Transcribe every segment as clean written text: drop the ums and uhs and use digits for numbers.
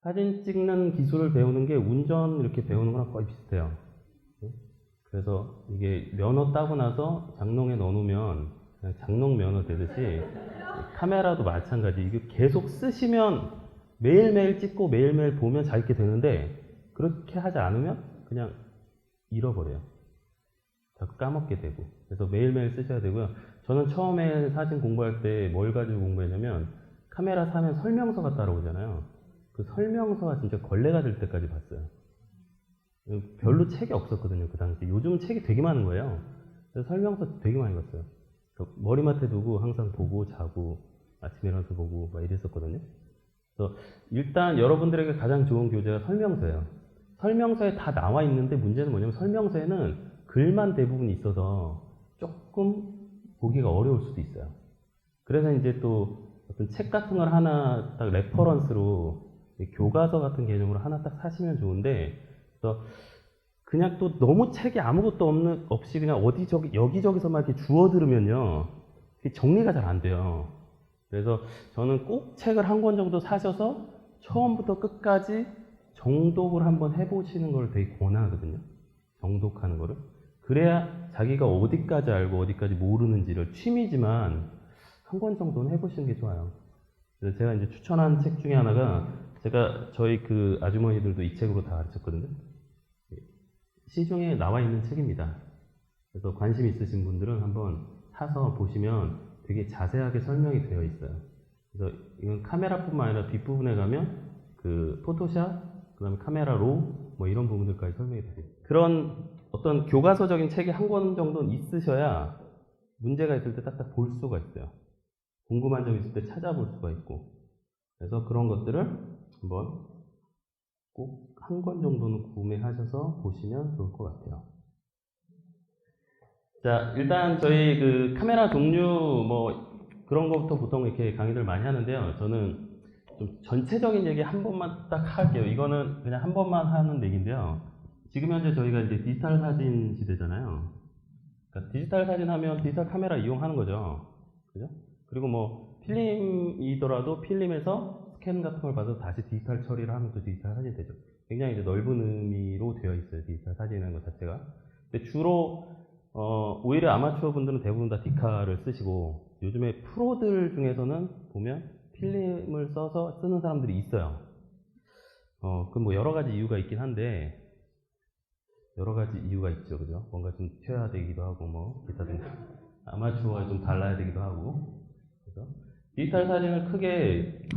사진 찍는 기술을 배우는 게 운전 이렇게 배우는 거랑 거의 비슷해요. 그래서 이게 면허 따고 나서 장롱에 넣어놓으면 그냥 장롱 면허 되듯이 카메라도 마찬가지. 이게 계속 쓰시면 매일매일 찍고 매일매일 보면 잘 있게 되는데 그렇게 하지 않으면 그냥 잃어버려요. 자꾸 까먹게 되고. 그래서 매일매일 쓰셔야 되고요. 저는 처음에 사진 공부할 때 뭘 가지고 공부했냐면 카메라 사면 설명서가 따라오잖아요. 그 설명서가 진짜 걸레가 될 때까지 봤어요. 별로 책이 없었거든요, 그 당시. 요즘 책이 되게 많은 거예요. 그래서 설명서 되게 많이 봤어요. 머리맡에 두고 항상 보고 자고 아침에 일어나서 보고 막 이랬었거든요. 그래서 일단 여러분들에게 가장 좋은 교재가 설명서예요. 설명서에 다 나와 있는데 문제는 뭐냐면 설명서에는 글만 대부분 있어서 조금 보기가 어려울 수도 있어요. 그래서 이제 또 어떤 책 같은 걸 하나 딱 레퍼런스로 교과서 같은 개념으로 하나 딱 사시면 좋은데, 그래서 그냥 또 너무 책이 아무것도 없이 그냥 여기저기서 막 이렇게 주워 들으면요, 정리가 잘 안 돼요. 그래서 저는 꼭 책을 한 권 정도 사셔서 처음부터 끝까지 정독을 한번 해보시는 걸 되게 권하거든요. 정독하는 거를. 그래야 자기가 어디까지 알고 어디까지 모르는지를 취미지만 한 권 정도는 해보시는 게 좋아요. 그래서 제가 이제 추천한 책 중에 하나가, 제가 저희 그 아주머니들도 이 책으로 다 가르쳤거든요. 시중에 나와 있는 책입니다. 그래서 관심 있으신 분들은 한번 사서 보시면 되게 자세하게 설명이 되어 있어요. 그래서 이건 카메라뿐만 아니라 뒷부분에 가면 그 포토샵, 그 다음에 카메라 로, 뭐 이런 부분들까지 설명이 돼요. 그런 어떤 교과서적인 책이 한 권 정도는 있으셔야 문제가 있을 때 딱딱 볼 수가 있어요. 궁금한 점 있을 때 찾아볼 수가 있고. 그래서 그런 것들을 한번 꼭 한 권 정도는 구매하셔서 보시면 좋을 것 같아요. 자, 일단 저희 그 카메라 종류 뭐 그런 것부터 보통 이렇게 강의들 많이 하는데요. 저는 좀 전체적인 얘기 한 번만 딱 할게요. 이거는 그냥 한 번만 하는 얘기인데요. 지금 현재 저희가 이제 디지털 사진 시대잖아요. 그러니까 디지털 사진 하면 디지털 카메라 이용하는 거죠. 그죠? 그리고 뭐 필름이더라도 필름에서 스캔 같은 걸 받아서 다시 디지털 처리를 하면 또 디지털 사진이 되죠. 굉장히 이제 넓은 의미로 되어 있어요. 디지털 사진이라는 것 자체가. 근데 주로 오히려 아마추어 분들은 대부분 다 디카를 쓰시고, 요즘에 프로들 중에서는 보면 필름을 써서 쓰는 사람들이 있어요. 그 뭐 여러 가지 이유가 있긴 한데, 여러 가지 이유가 있죠, 그죠? 뭔가 좀 튀어야 되기도 하고, 뭐 기타 등 아마추어와 좀 달라야 되기도 하고. 그래서 디지털 사진을 크게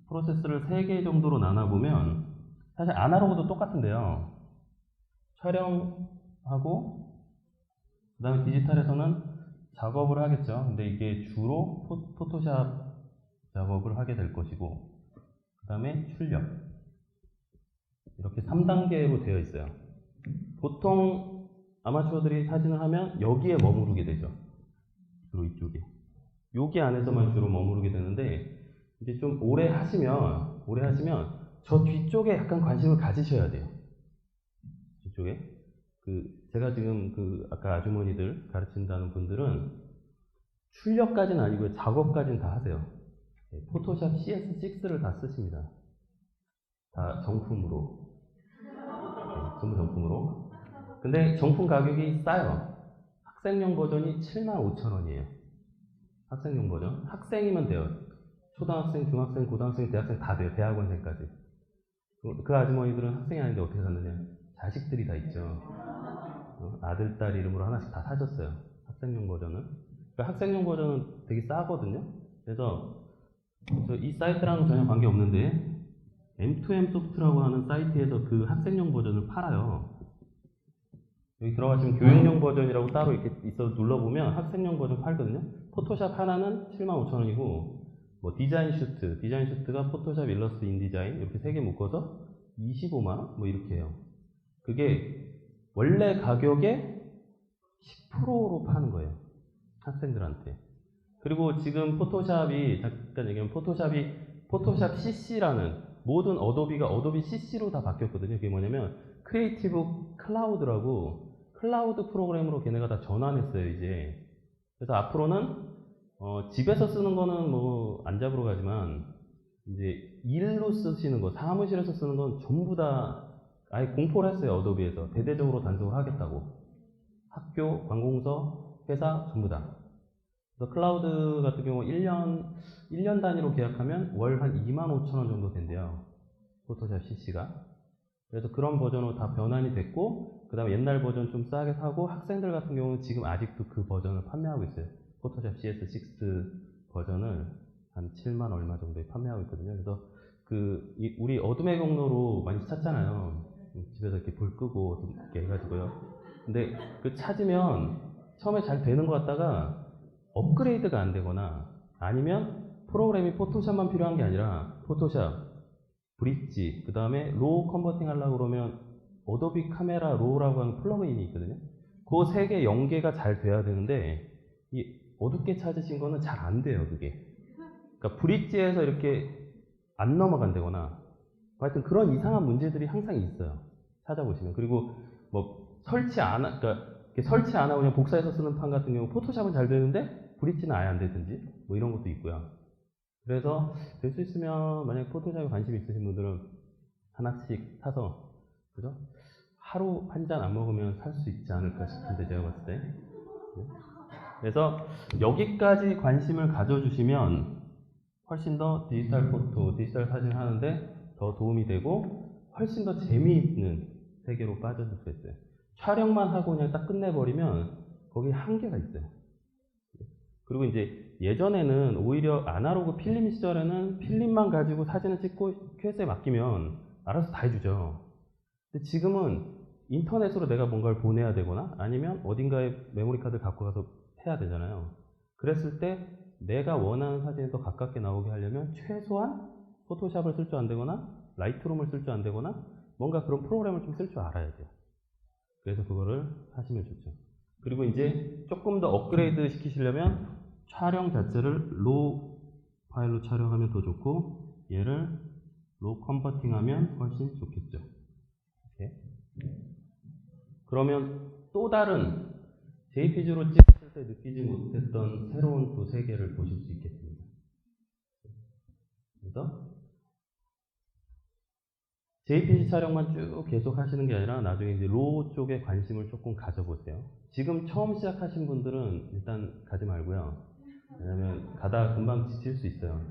프로세스를 3개 정도로 나눠보면, 사실 아날로그도 똑같은데요. 촬영하고 그 다음에 디지털에서는 작업을 하겠죠. 근데 이게 주로 포토샵 작업을 하게 될 것이고, 그 다음에 출력, 이렇게 3단계로 되어 있어요. 보통 아마추어들이 사진을 하면 여기에 머무르게 되죠. 주로 이쪽에. 여기 안에서만 주로 머무르게 되는데, 이제 좀 오래 하시면 저 뒤쪽에 약간 관심을 가지셔야 돼요. 뒤쪽에. 제가 지금 아까 아주머니들 가르친다는 분들은 출력까지는 아니고요, 작업까지는 다 하세요. 포토샵 CS6를 다 쓰십니다. 다 정품으로. 전부 정품으로. 근데 정품 가격이 싸요. 학생용 버전이 75,000원이에요. 학생용 버전. 학생이면 돼요. 초등학생, 중학생, 고등학생, 대학생 다 돼요. 대학원생까지. 그 아주머니들은 학생이 아닌데 어떻게 샀느냐. 자식들이 다 있죠. 아들, 딸 이름으로 하나씩 다 사셨어요. 학생용 버전은. 그러니까 학생용 버전은 되게 싸거든요. 그래서 이 사이트랑은 전혀 관계 없는데 M2M 소프트라고 하는 사이트에서 그 학생용 버전을 팔아요. 여기 들어가시면 교육용 버전이라고 따로 이렇게 있어서 눌러보면 학생용 버전 팔거든요. 포토샵 하나는 75,000원이고, 뭐 디자인 슈트가 포토샵, 일러스트, 인디자인 이렇게 3개 묶어서 25만원? 뭐 이렇게 해요. 그게 원래 가격의 10%로 파는 거예요. 학생들한테. 그리고 지금 포토샵이, 잠깐 얘기하면 포토샵 CC라는, 모든 어도비가 어도비 CC로 다 바뀌었거든요. 그게 뭐냐면 크리에이티브 클라우드라고 클라우드 프로그램으로 걔네가 다 전환했어요, 이제. 그래서 앞으로는 집에서 쓰는 거는 뭐 안 잡으러 가지만 이제 일로 쓰시는 거, 사무실에서 쓰는 건 전부 다 아예 공포를 했어요. 어도비에서 대대적으로 단속을 하겠다고. 학교, 관공서, 회사 전부 다. 그래서 클라우드 같은 경우 1년 단위로 계약하면 월 한 25,000원 정도 된대요. 포토샵 CC가. 그래서 그런 버전으로 다 변환이 됐고, 그 다음에 옛날 버전 좀 싸게 사고, 학생들 같은 경우는 지금 아직도 그 버전을 판매하고 있어요. 포토샵 CS6 버전을 한 7만 얼마 정도에 판매하고 있거든요. 그래서 우리 어둠의 경로로 많이 찾잖아요. 집에서 이렇게 불 끄고 이렇게 해가지고요. 근데 그 찾으면 처음에 잘 되는 것 같다가 업그레이드가 안 되거나 아니면 프로그램이 포토샵만 필요한 게 아니라 포토샵, 브릿지, 그 다음에 로우 컨버팅 하려고 그러면 어도비 카메라 로우라고 하는 플러그인이 있거든요. 그 세 개 연계가 잘 돼야 되는데 이 어둡게 찾으신 거는 잘 안 돼요, 그게. 그러니까 브릿지에서 이렇게 안 넘어간다거나 하여튼 그런 이상한 문제들이 항상 있어요. 찾아보시면. 그리고 뭐 설치 안 하고 그냥 복사해서 쓰는 판 같은 경우 포토샵은 잘 되는데 브릿지는 아예 안 되든지 뭐 이런 것도 있고요. 그래서 될 수 있으면 만약 포토샵에 관심이 있으신 분들은 하나씩 사서 그죠? 하루 한 잔 안 먹으면 살 수 있지 않을까 싶은데 제가 봤을 때. 그래서 여기까지 관심을 가져주시면 훨씬 더 디지털 포토, 디지털 사진 하는데 더 도움이 되고 훨씬 더 재미있는 세계로 빠져들 수 있어요. 촬영만 하고 그냥 딱 끝내버리면 거기에 한계가 있어요. 그리고 이제 예전에는 오히려 아날로그 필름 시절에는 필름만 가지고 사진을 찍고 QS에 맡기면 알아서 다 해주죠. 근데 지금은 인터넷으로 내가 뭔가를 보내야 되거나 아니면 어딘가에 메모리 카드를 갖고 가서 해야 되잖아요. 그랬을 때 내가 원하는 사진이 더 가깝게 나오게 하려면 최소한 포토샵을 쓸 줄 안 되거나 라이트룸을 쓸 줄 안 되거나 뭔가 그런 프로그램을 좀 쓸 줄 알아야 돼요. 그래서 그거를 하시면 좋죠. 그리고 이제 조금 더 업그레이드 시키시려면 촬영 자체를 로우 파일로 촬영하면 더 좋고 얘를 로우 컨버팅하면 훨씬 좋겠죠. 이렇게. 그러면 또 다른 JPG로 찍었을 때 느끼지 못했던 새로운 또 세계를 보실 수 있겠습니다. 그래서 JPG 촬영만 쭉 계속 하시는 게 아니라 나중에 이제 로우 쪽에 관심을 조금 가져보세요. 지금 처음 시작하신 분들은 일단 가지 말고요. 왜냐면 가다가 금방 지칠 수 있어요.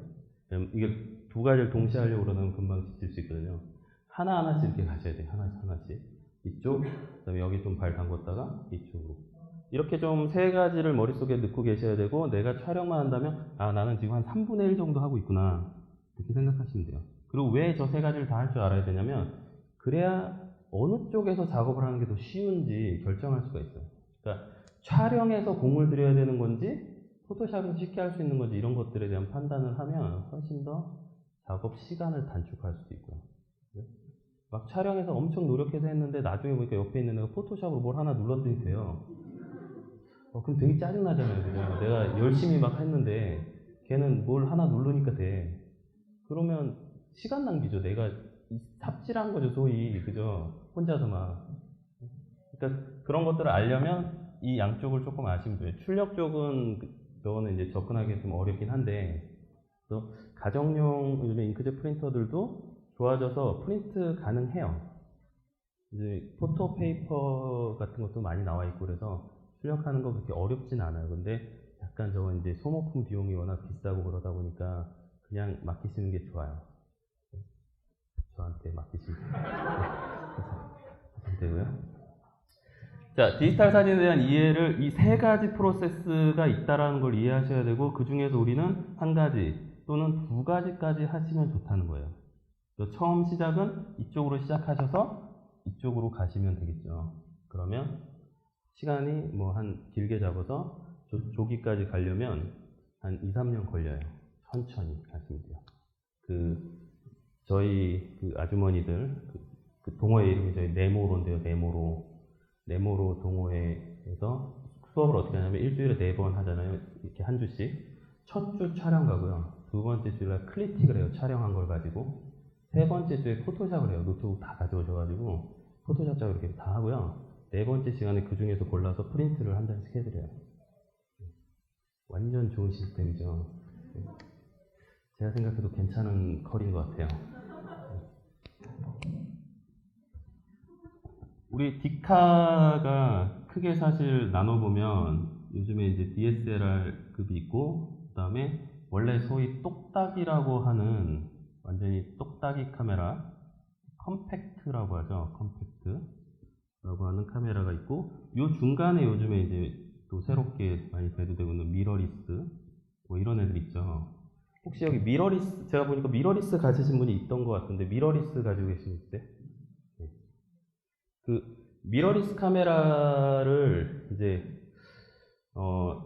이게 두 가지를 동시에 하려고 그러면 금방 지칠 수 있거든요. 하나하나씩 이렇게 가셔야 돼요. 하나씩. 이쪽, 그 다음에 여기 좀 발 담궜다가 이쪽으로. 이렇게 좀 세 가지를 머릿속에 넣고 계셔야 되고 내가 촬영만 한다면 아 나는 지금 한 3분의 1 정도 하고 있구나. 이렇게 생각하시면 돼요. 그리고 왜 저 세 가지를 다 할 줄 알아야 되냐면 그래야 어느 쪽에서 작업을 하는 게 더 쉬운지 결정할 수가 있어요. 그러니까 촬영에서 공을 들여야 되는 건지 포토샵에서 쉽게 할 수 있는 건지 이런 것들에 대한 판단을 하면 훨씬 더 작업 시간을 단축할 수도 있고요. 막 촬영해서 엄청 노력해서 했는데 나중에 보니까 옆에 있는 애가 포토샵으로 뭘 하나 눌렀더니 돼요. 그럼 되게 짜증나잖아요. 그죠? 내가 열심히 막 했는데 걔는 뭘 하나 누르니까 돼. 그러면 시간 낭비죠. 내가 삽질한 거죠, 소위. 그죠? 혼자서 막. 그러니까 그런 것들을 알려면 이 양쪽을 조금 아시면 돼요. 출력 쪽은 그거는 이제 접근하기 좀 어렵긴 한데 또 가정용 요즘에 잉크젯 프린터들도 좋아져서 프린트 가능해요. 이제 포토 페이퍼 같은 것도 많이 나와 있고 그래서 출력하는 거 그렇게 어렵진 않아요. 근데 약간 저건 이제 소모품 비용이 워낙 비싸고 그러다 보니까 그냥 맡기시는 게 좋아요. 저한테 맡기시면 되고요. 자, 디지털 사진에 대한 이해를 이 세 가지 프로세스가 있다라는 걸 이해하셔야 되고 그 중에서 우리는 한 가지 또는 두 가지까지 하시면 좋다는 거예요. 처음 시작은 이쪽으로 시작하셔서 이쪽으로 가시면 되겠죠. 그러면 시간이 뭐 한 길게 잡아서 조기까지 가려면 한 2, 3년 걸려요. 천천히 하시면 돼요. 저희 아주머니들 그 동호회 이름이 저희 네모로인데요. 네모로 동호회에서 수업을 어떻게 하냐면 일주일에 4번 하잖아요. 이렇게 한 주씩. 첫 주 촬영 가고요. 두 번째 주에 클리틱을 해요. 촬영한 걸 가지고. 세 번째 주에 포토샵을 해요. 노트북 다 가져오셔가지고 포토샵 작업 이렇게 다 하고요. 네 번째 시간에 그 중에서 골라서 프린트를 한 장씩 해드려요. 완전 좋은 시스템이죠. 제가 생각해도 괜찮은 컬인 것 같아요. 우리 디카가 크게 사실 나눠보면 요즘에 이제 DSLR급이 있고, 그 다음에 원래 소위 똑딱이라고 하는 완전히 똑딱이 카메라, 컴팩트라고 하죠. 컴팩트라고 하는 카메라가 있고, 요 중간에 요즘에 이제 또 새롭게 많이 대두되고 있는 미러리스, 뭐 이런 애들 있죠. 혹시 여기 미러리스, 제가 보니까 미러리스 가지신 분이 있던 것 같은데, 미러리스 가지고 계신 분 있어요? 네. 그 미러리스 카메라를 이제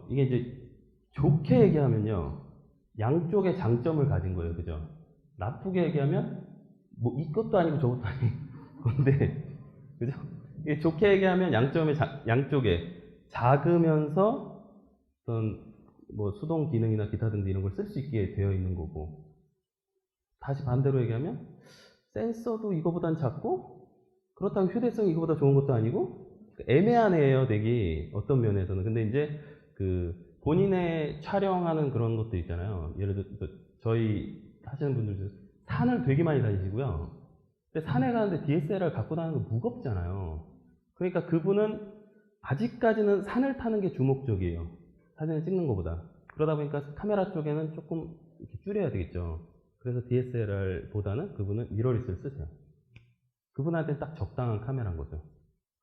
이게 이제 좋게 얘기하면요, 양쪽의 장점을 가진 거예요, 그죠? 나쁘게 얘기하면 뭐 이것도 아니고 저것도 아니고 근데 그죠? 이게 좋게 얘기하면 양쪽에 작으면서 어떤 뭐 수동 기능이나 기타 등등 이런 걸 쓸 수 있게 되어 있는 거고, 다시 반대로 얘기하면 센서도 이거보단 작고 그렇다고 휴대성이 이거보다 좋은 것도 아니고 애매한 애예요, 되게 어떤 면에서는. 근데 이제 그 본인의 촬영하는 그런 것도 있잖아요. 예를 들어 저희 하시는 분들 중에 산을 되게 많이 다니시고요. 근데 산에 가는데 DSLR 갖고 다니는 거 무겁잖아요. 그러니까 그분은 아직까지는 산을 타는 게 주목적이에요, 사진을 찍는 것보다. 그러다 보니까 카메라 쪽에는 조금 이렇게 줄여야 되겠죠. 그래서 DSLR보다는 그분은 미러리스를 쓰세요. 그분한테는 딱 적당한 카메라인 거죠.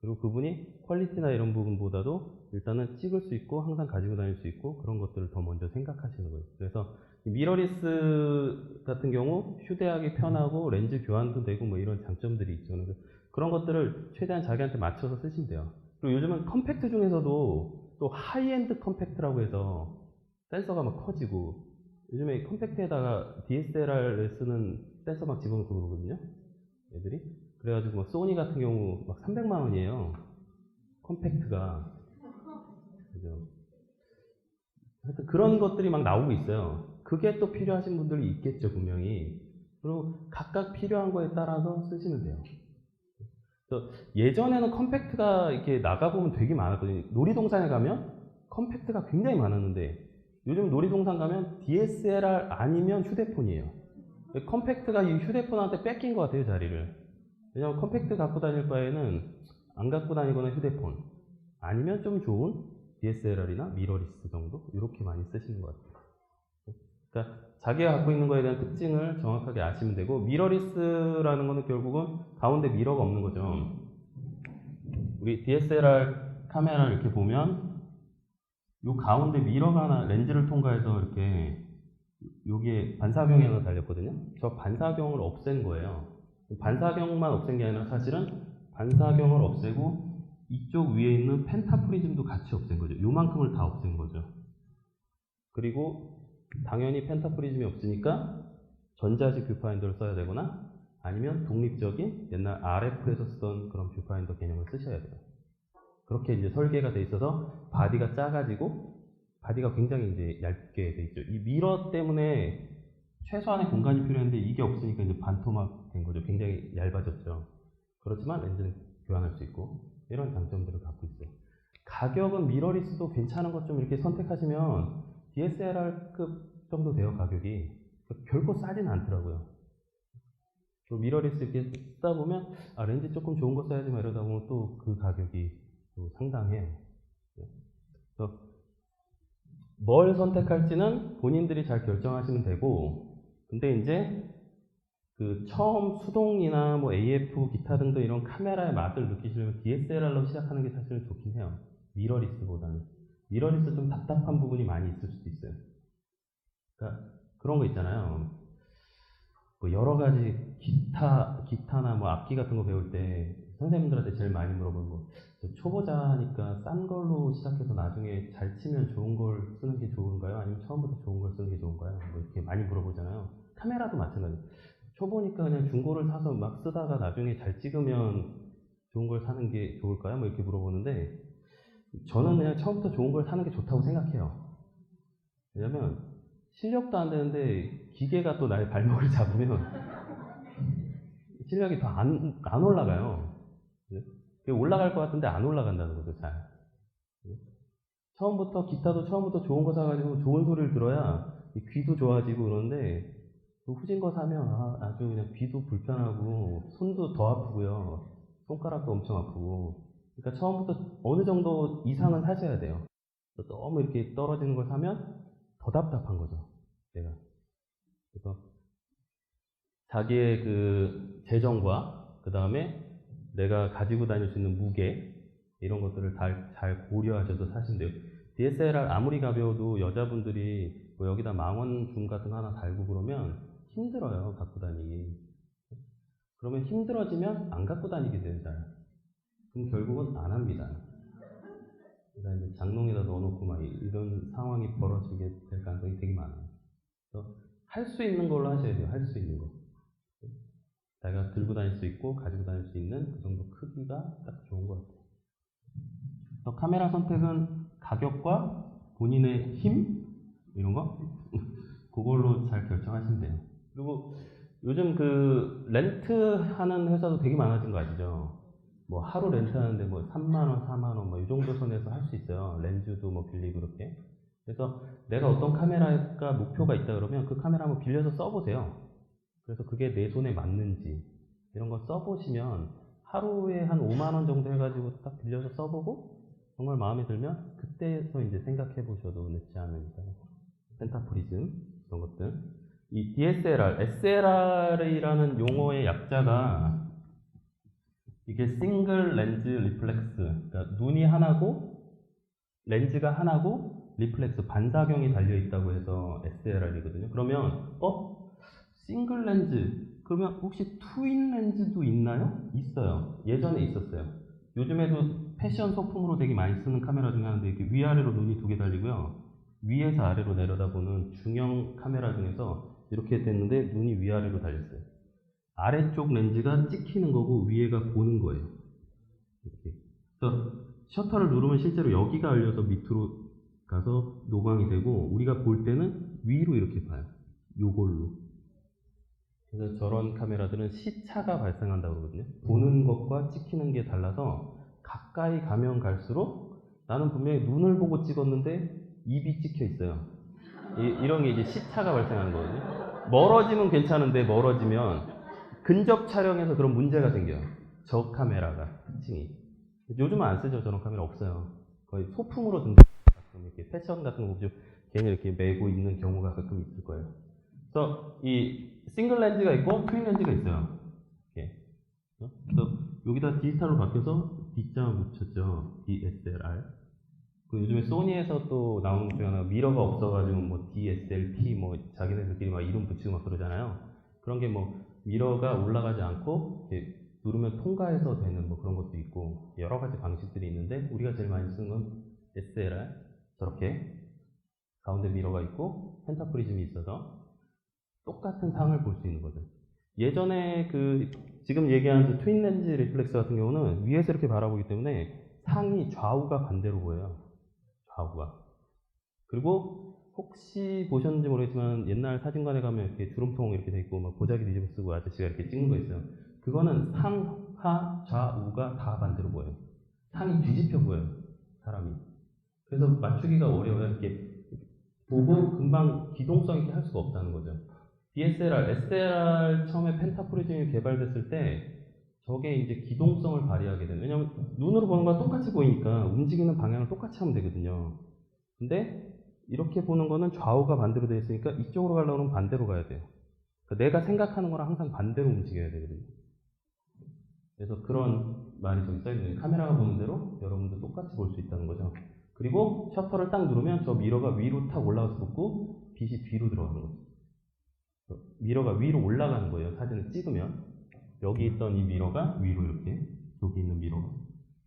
그리고 그분이 퀄리티나 이런 부분보다도 일단은 찍을 수 있고 항상 가지고 다닐 수 있고 그런 것들을 더 먼저 생각하시는 거예요. 그래서 미러리스 같은 경우 휴대하기 편하고 렌즈 교환도 되고 뭐 이런 장점들이 있죠. 그래서 그런 것들을 최대한 자기한테 맞춰서 쓰시면 돼요. 그리고 요즘은 컴팩트 중에서도 또 하이엔드 컴팩트라고 해서 센서가 막 커지고, 요즘에 컴팩트에다가 DSLR에 쓰는 센서 막 집어넣고 그러거든요, 애들이. 그래가지고 막 소니 같은 경우 막 300만 원이에요, 컴팩트가. 그죠? 하여튼 그런 것들이 막 나오고 있어요. 그게 또 필요하신 분들이 있겠죠, 분명히. 그리고 각각 필요한 거에 따라서 쓰시면 돼요. 그래서 예전에는 컴팩트가 이렇게 나가보면 되게 많았거든요. 놀이동산에 가면 컴팩트가 굉장히 많았는데 요즘 놀이동산 가면 DSLR 아니면 휴대폰이에요. 컴팩트가 이 휴대폰한테 뺏긴 것 같아요, 자리를. 왜냐면 컴팩트 갖고 다닐 바에는 안 갖고 다니거나 휴대폰, 아니면 좀 좋은 DSLR이나 미러리스 정도 이렇게 많이 쓰시는 것 같아요. 그러니까 자기가 갖고 있는 거에 대한 특징을 정확하게 아시면 되고, 미러리스라는 거는 결국은 가운데 미러가 없는 거죠. 우리 DSLR 카메라를 이렇게 보면 요 가운데 미러가 하나, 렌즈를 통과해서 이렇게 여기에 반사경이 하나 달렸거든요. 저 반사경을 없앤 거예요. 반사경만 없앤 게 아니라 사실은 반사경을 없애고 이쪽 위에 있는 펜타프리즘도 같이 없앤 거죠. 요만큼을 다 없앤 거죠. 그리고 당연히 펜타프리즘이 없으니까 전자식 뷰파인더를 써야 되거나 아니면 독립적인 옛날 RF에서 쓰던 그런 뷰파인더 개념을 쓰셔야 돼요. 그렇게 이제 설계가 돼 있어서 바디가 작아지고 바디가 굉장히 이제 얇게 돼 있죠. 이 미러 때문에 최소한의 공간이 필요했는데 이게 없으니까 이제 반토막 된 거죠. 굉장히 얇아졌죠. 그렇지만 렌즈는 교환할 수 있고 이런 장점들을 갖고 있어요. 가격은 미러리스도 괜찮은 것 좀 이렇게 선택하시면 DSLR급 정도 돼요, 가격이. 결코 싸진 않더라고요. 또 미러리스 이렇게 쓰다 보면 아, 렌즈 조금 좋은 거 써야지 막 이러다 보면 또 그 가격이 또 상당해요. 그래서 뭘 선택할지는 본인들이 잘 결정하시면 되고, 근데 이제 그 처음 수동이나 뭐 AF 기타 등등 이런 카메라의 맛을 느끼시려면 DSLR로 시작하는 게 사실은 좋긴 해요, 미러리스보다는. 미러리스 좀 답답한 부분이 많이 있을 수도 있어요. 그러니까 그런 거 있잖아요. 뭐 여러 가지 기타나 뭐 악기 같은 거 배울 때 선생님들한테 제일 많이 물어보는 거, 초보자니까 싼 걸로 시작해서 나중에 잘 치면 좋은 걸 쓰는 게 좋은가요? 아니면 처음부터 좋은 걸 쓰는 게 좋은가요? 뭐 이렇게 많이 물어보잖아요. 카메라도 마찬가지예요. 초보니까 그냥 중고를 사서 막 쓰다가 나중에 잘 찍으면 좋은 걸 사는 게 좋을까요? 뭐 이렇게 물어보는데, 저는 그냥 처음부터 좋은 걸 사는 게 좋다고 생각해요. 왜냐면 실력도 안 되는데 기계가 또 나의 발목을 잡으면 실력이 더 안 올라가요. 올라갈 것 같은데 안 올라간다는 거죠, 잘. 처음부터 기타도 처음부터 좋은 거 사가지고 좋은 소리를 들어야 귀도 좋아지고 그러는데 후진 거 사면 아주 그냥 귀도 불편하고 손도 더 아프고요. 손가락도 엄청 아프고. 그러니까 처음부터 어느 정도 이상은 사셔야 돼요. 너무 이렇게 떨어지는 걸 사면 더 답답한 거죠. 내가. 그래서 자기의 그 재정과 그 다음에 내가 가지고 다닐 수 있는 무게 이런 것들을 잘 고려하셔서 사시면 돼요. DSLR 아무리 가벼워도 여자분들이 뭐 여기다 망원줌 같은 거 하나 달고 그러면 힘들어요, 갖고 다니기. 그러면 힘들어지면 안 갖고 다니게 돼요, 잘. 그럼 결국은 안 합니다. 그래서 이제 장롱에다 넣어놓고 막 이런 상황이 벌어지게 될 가능성이 되게 많아요. 그래서 할 수 있는 걸로 하셔야 돼요, 할 수 있는 거. 자기가 들고 다닐 수 있고 가지고 다닐 수 있는 그 정도 크기가 딱 좋은 것 같아요. 그래서 카메라 선택은 가격과 본인의 힘 이런 거 그걸로 잘 결정하시면 돼요. 그리고 요즘 그 렌트하는 회사도 되게 많아진 거 아시죠? 뭐 하루 렌트하는데 뭐 3만 원, 4만 원 뭐 이 정도 선에서 할 수 있어요. 렌즈도 뭐 빌리고 그렇게. 그래서 내가 어떤 카메라가 목표가 있다 그러면 그 카메라 한번 빌려서 써보세요. 그래서 그게 내 손에 맞는지 이런 거 써보시면 하루에 한 5만 원 정도 해가지고 딱 빌려서 써보고 정말 마음에 들면 그때서 이제 생각해 보셔도 늦지 않으니까요. 펜타프리즘 이런 것들. 이 DSLR, SLR이라는 용어의 약자가 이게 싱글 렌즈 리플렉스, 그러니까 눈이 하나고 렌즈가 하나고 리플렉스 반사경이 달려 있다고 해서 SLR이거든요. 그러면 싱글 렌즈 그러면 혹시 트윈 렌즈도 있나요? 있어요. 예전에 있었어요. 요즘에도 패션 소품으로 되게 많이 쓰는 카메라 중에 하나인데 이렇게 위아래로 눈이 두 개 달리고요. 위에서 아래로 내려다보는 중형 카메라 중에서 이렇게 됐는데 눈이 위아래로 달렸어요. 아래쪽 렌즈가 찍히는 거고 위에가 보는 거예요. 이렇게. 그래서 셔터를 누르면 실제로 여기가 열려서 밑으로 가서 노광이 되고 우리가 볼 때는 위로 이렇게 봐요. 요걸로. 그래서 저런 카메라들은 시차가 발생한다고 그러거든요. 보는 것과 찍히는 게 달라서 가까이 가면 갈수록 나는 분명히 눈을 보고 찍었는데 입이 찍혀 있어요. 이런 게 이제 시차가 발생하는 거거든요. 멀어지면 괜찮은데 멀어지면 근접 촬영에서 그런 문제가 생겨요. 저 카메라가 특징이. 요즘은 안 쓰죠. 저런 카메라 없어요. 거의 소품으로 든다. 가끔 이렇게 패션 같은 거 보죠. 괜히 이렇게 메고 있는 경우가 가끔 있을 거예요. 그래서 이 싱글 렌즈가 있고 트윈 렌즈가 있어요. 이렇게. 그래서 여기다 디지털로 바뀌어서 D자만 붙였죠. DSLR. 그 요즘에 소니에서 또 나오는 것 중에 하나 미러가 없어가지고 뭐 DSLP 뭐 자기네들끼리 막 이름 붙이고 막 그러잖아요. 그런 게 뭐 미러가 올라가지 않고 이렇게 누르면 통과해서 되는 뭐 그런 것도 있고 여러 가지 방식들이 있는데 우리가 제일 많이 쓰는 건 SLR 저렇게 가운데 미러가 있고 펜타프리즘이 있어서 똑같은 상을 볼 수 있는 거죠. 예전에 그 지금 얘기하는 그 트윈 렌즈 리플렉스 같은 경우는 위에서 이렇게 바라보기 때문에 상이 좌우가 반대로 보여요. 좌우가. 그리고 혹시 보셨는지 모르겠지만 옛날 사진관에 가면 이렇게 주름통 이렇게 돼 있고 막 보자기 뒤집어 쓰고 아저씨가 이렇게 찍는 거 있어요. 그거는 상, 하, 좌우가 다 반대로 보여요. 상이 뒤집혀 보여요. 사람이. 그래서 맞추기가 어려워요. 이렇게 보고 금방 기동성 있게 할 수가 없다는 거죠. DSLR, SLR 처음에 펜타프리즘이 개발됐을 때 저게 이제 기동성을 발휘하게 되는. 왜냐면 눈으로 보는 거랑 똑같이 보이니까 움직이는 방향을 똑같이 하면 되거든요. 근데 이렇게 보는 거는 좌우가 반대로 되어 있으니까 이쪽으로 가려면 반대로 가야 돼요. 그러니까 내가 생각하는 거랑 항상 반대로 움직여야 되거든요. 그래서 그런 말이 저기 써있는 카메라가 보는 대로 여러분도 똑같이 볼 수 있다는 거죠. 그리고 셔터를 딱 누르면 저 미러가 위로 탁 올라가서 붙고 빛이 뒤로 들어가는 거죠. 미러가 위로 올라가는 거예요. 사진을 찍으면 여기 있던 이 미러가 위로 이렇게 여기 있는 미러가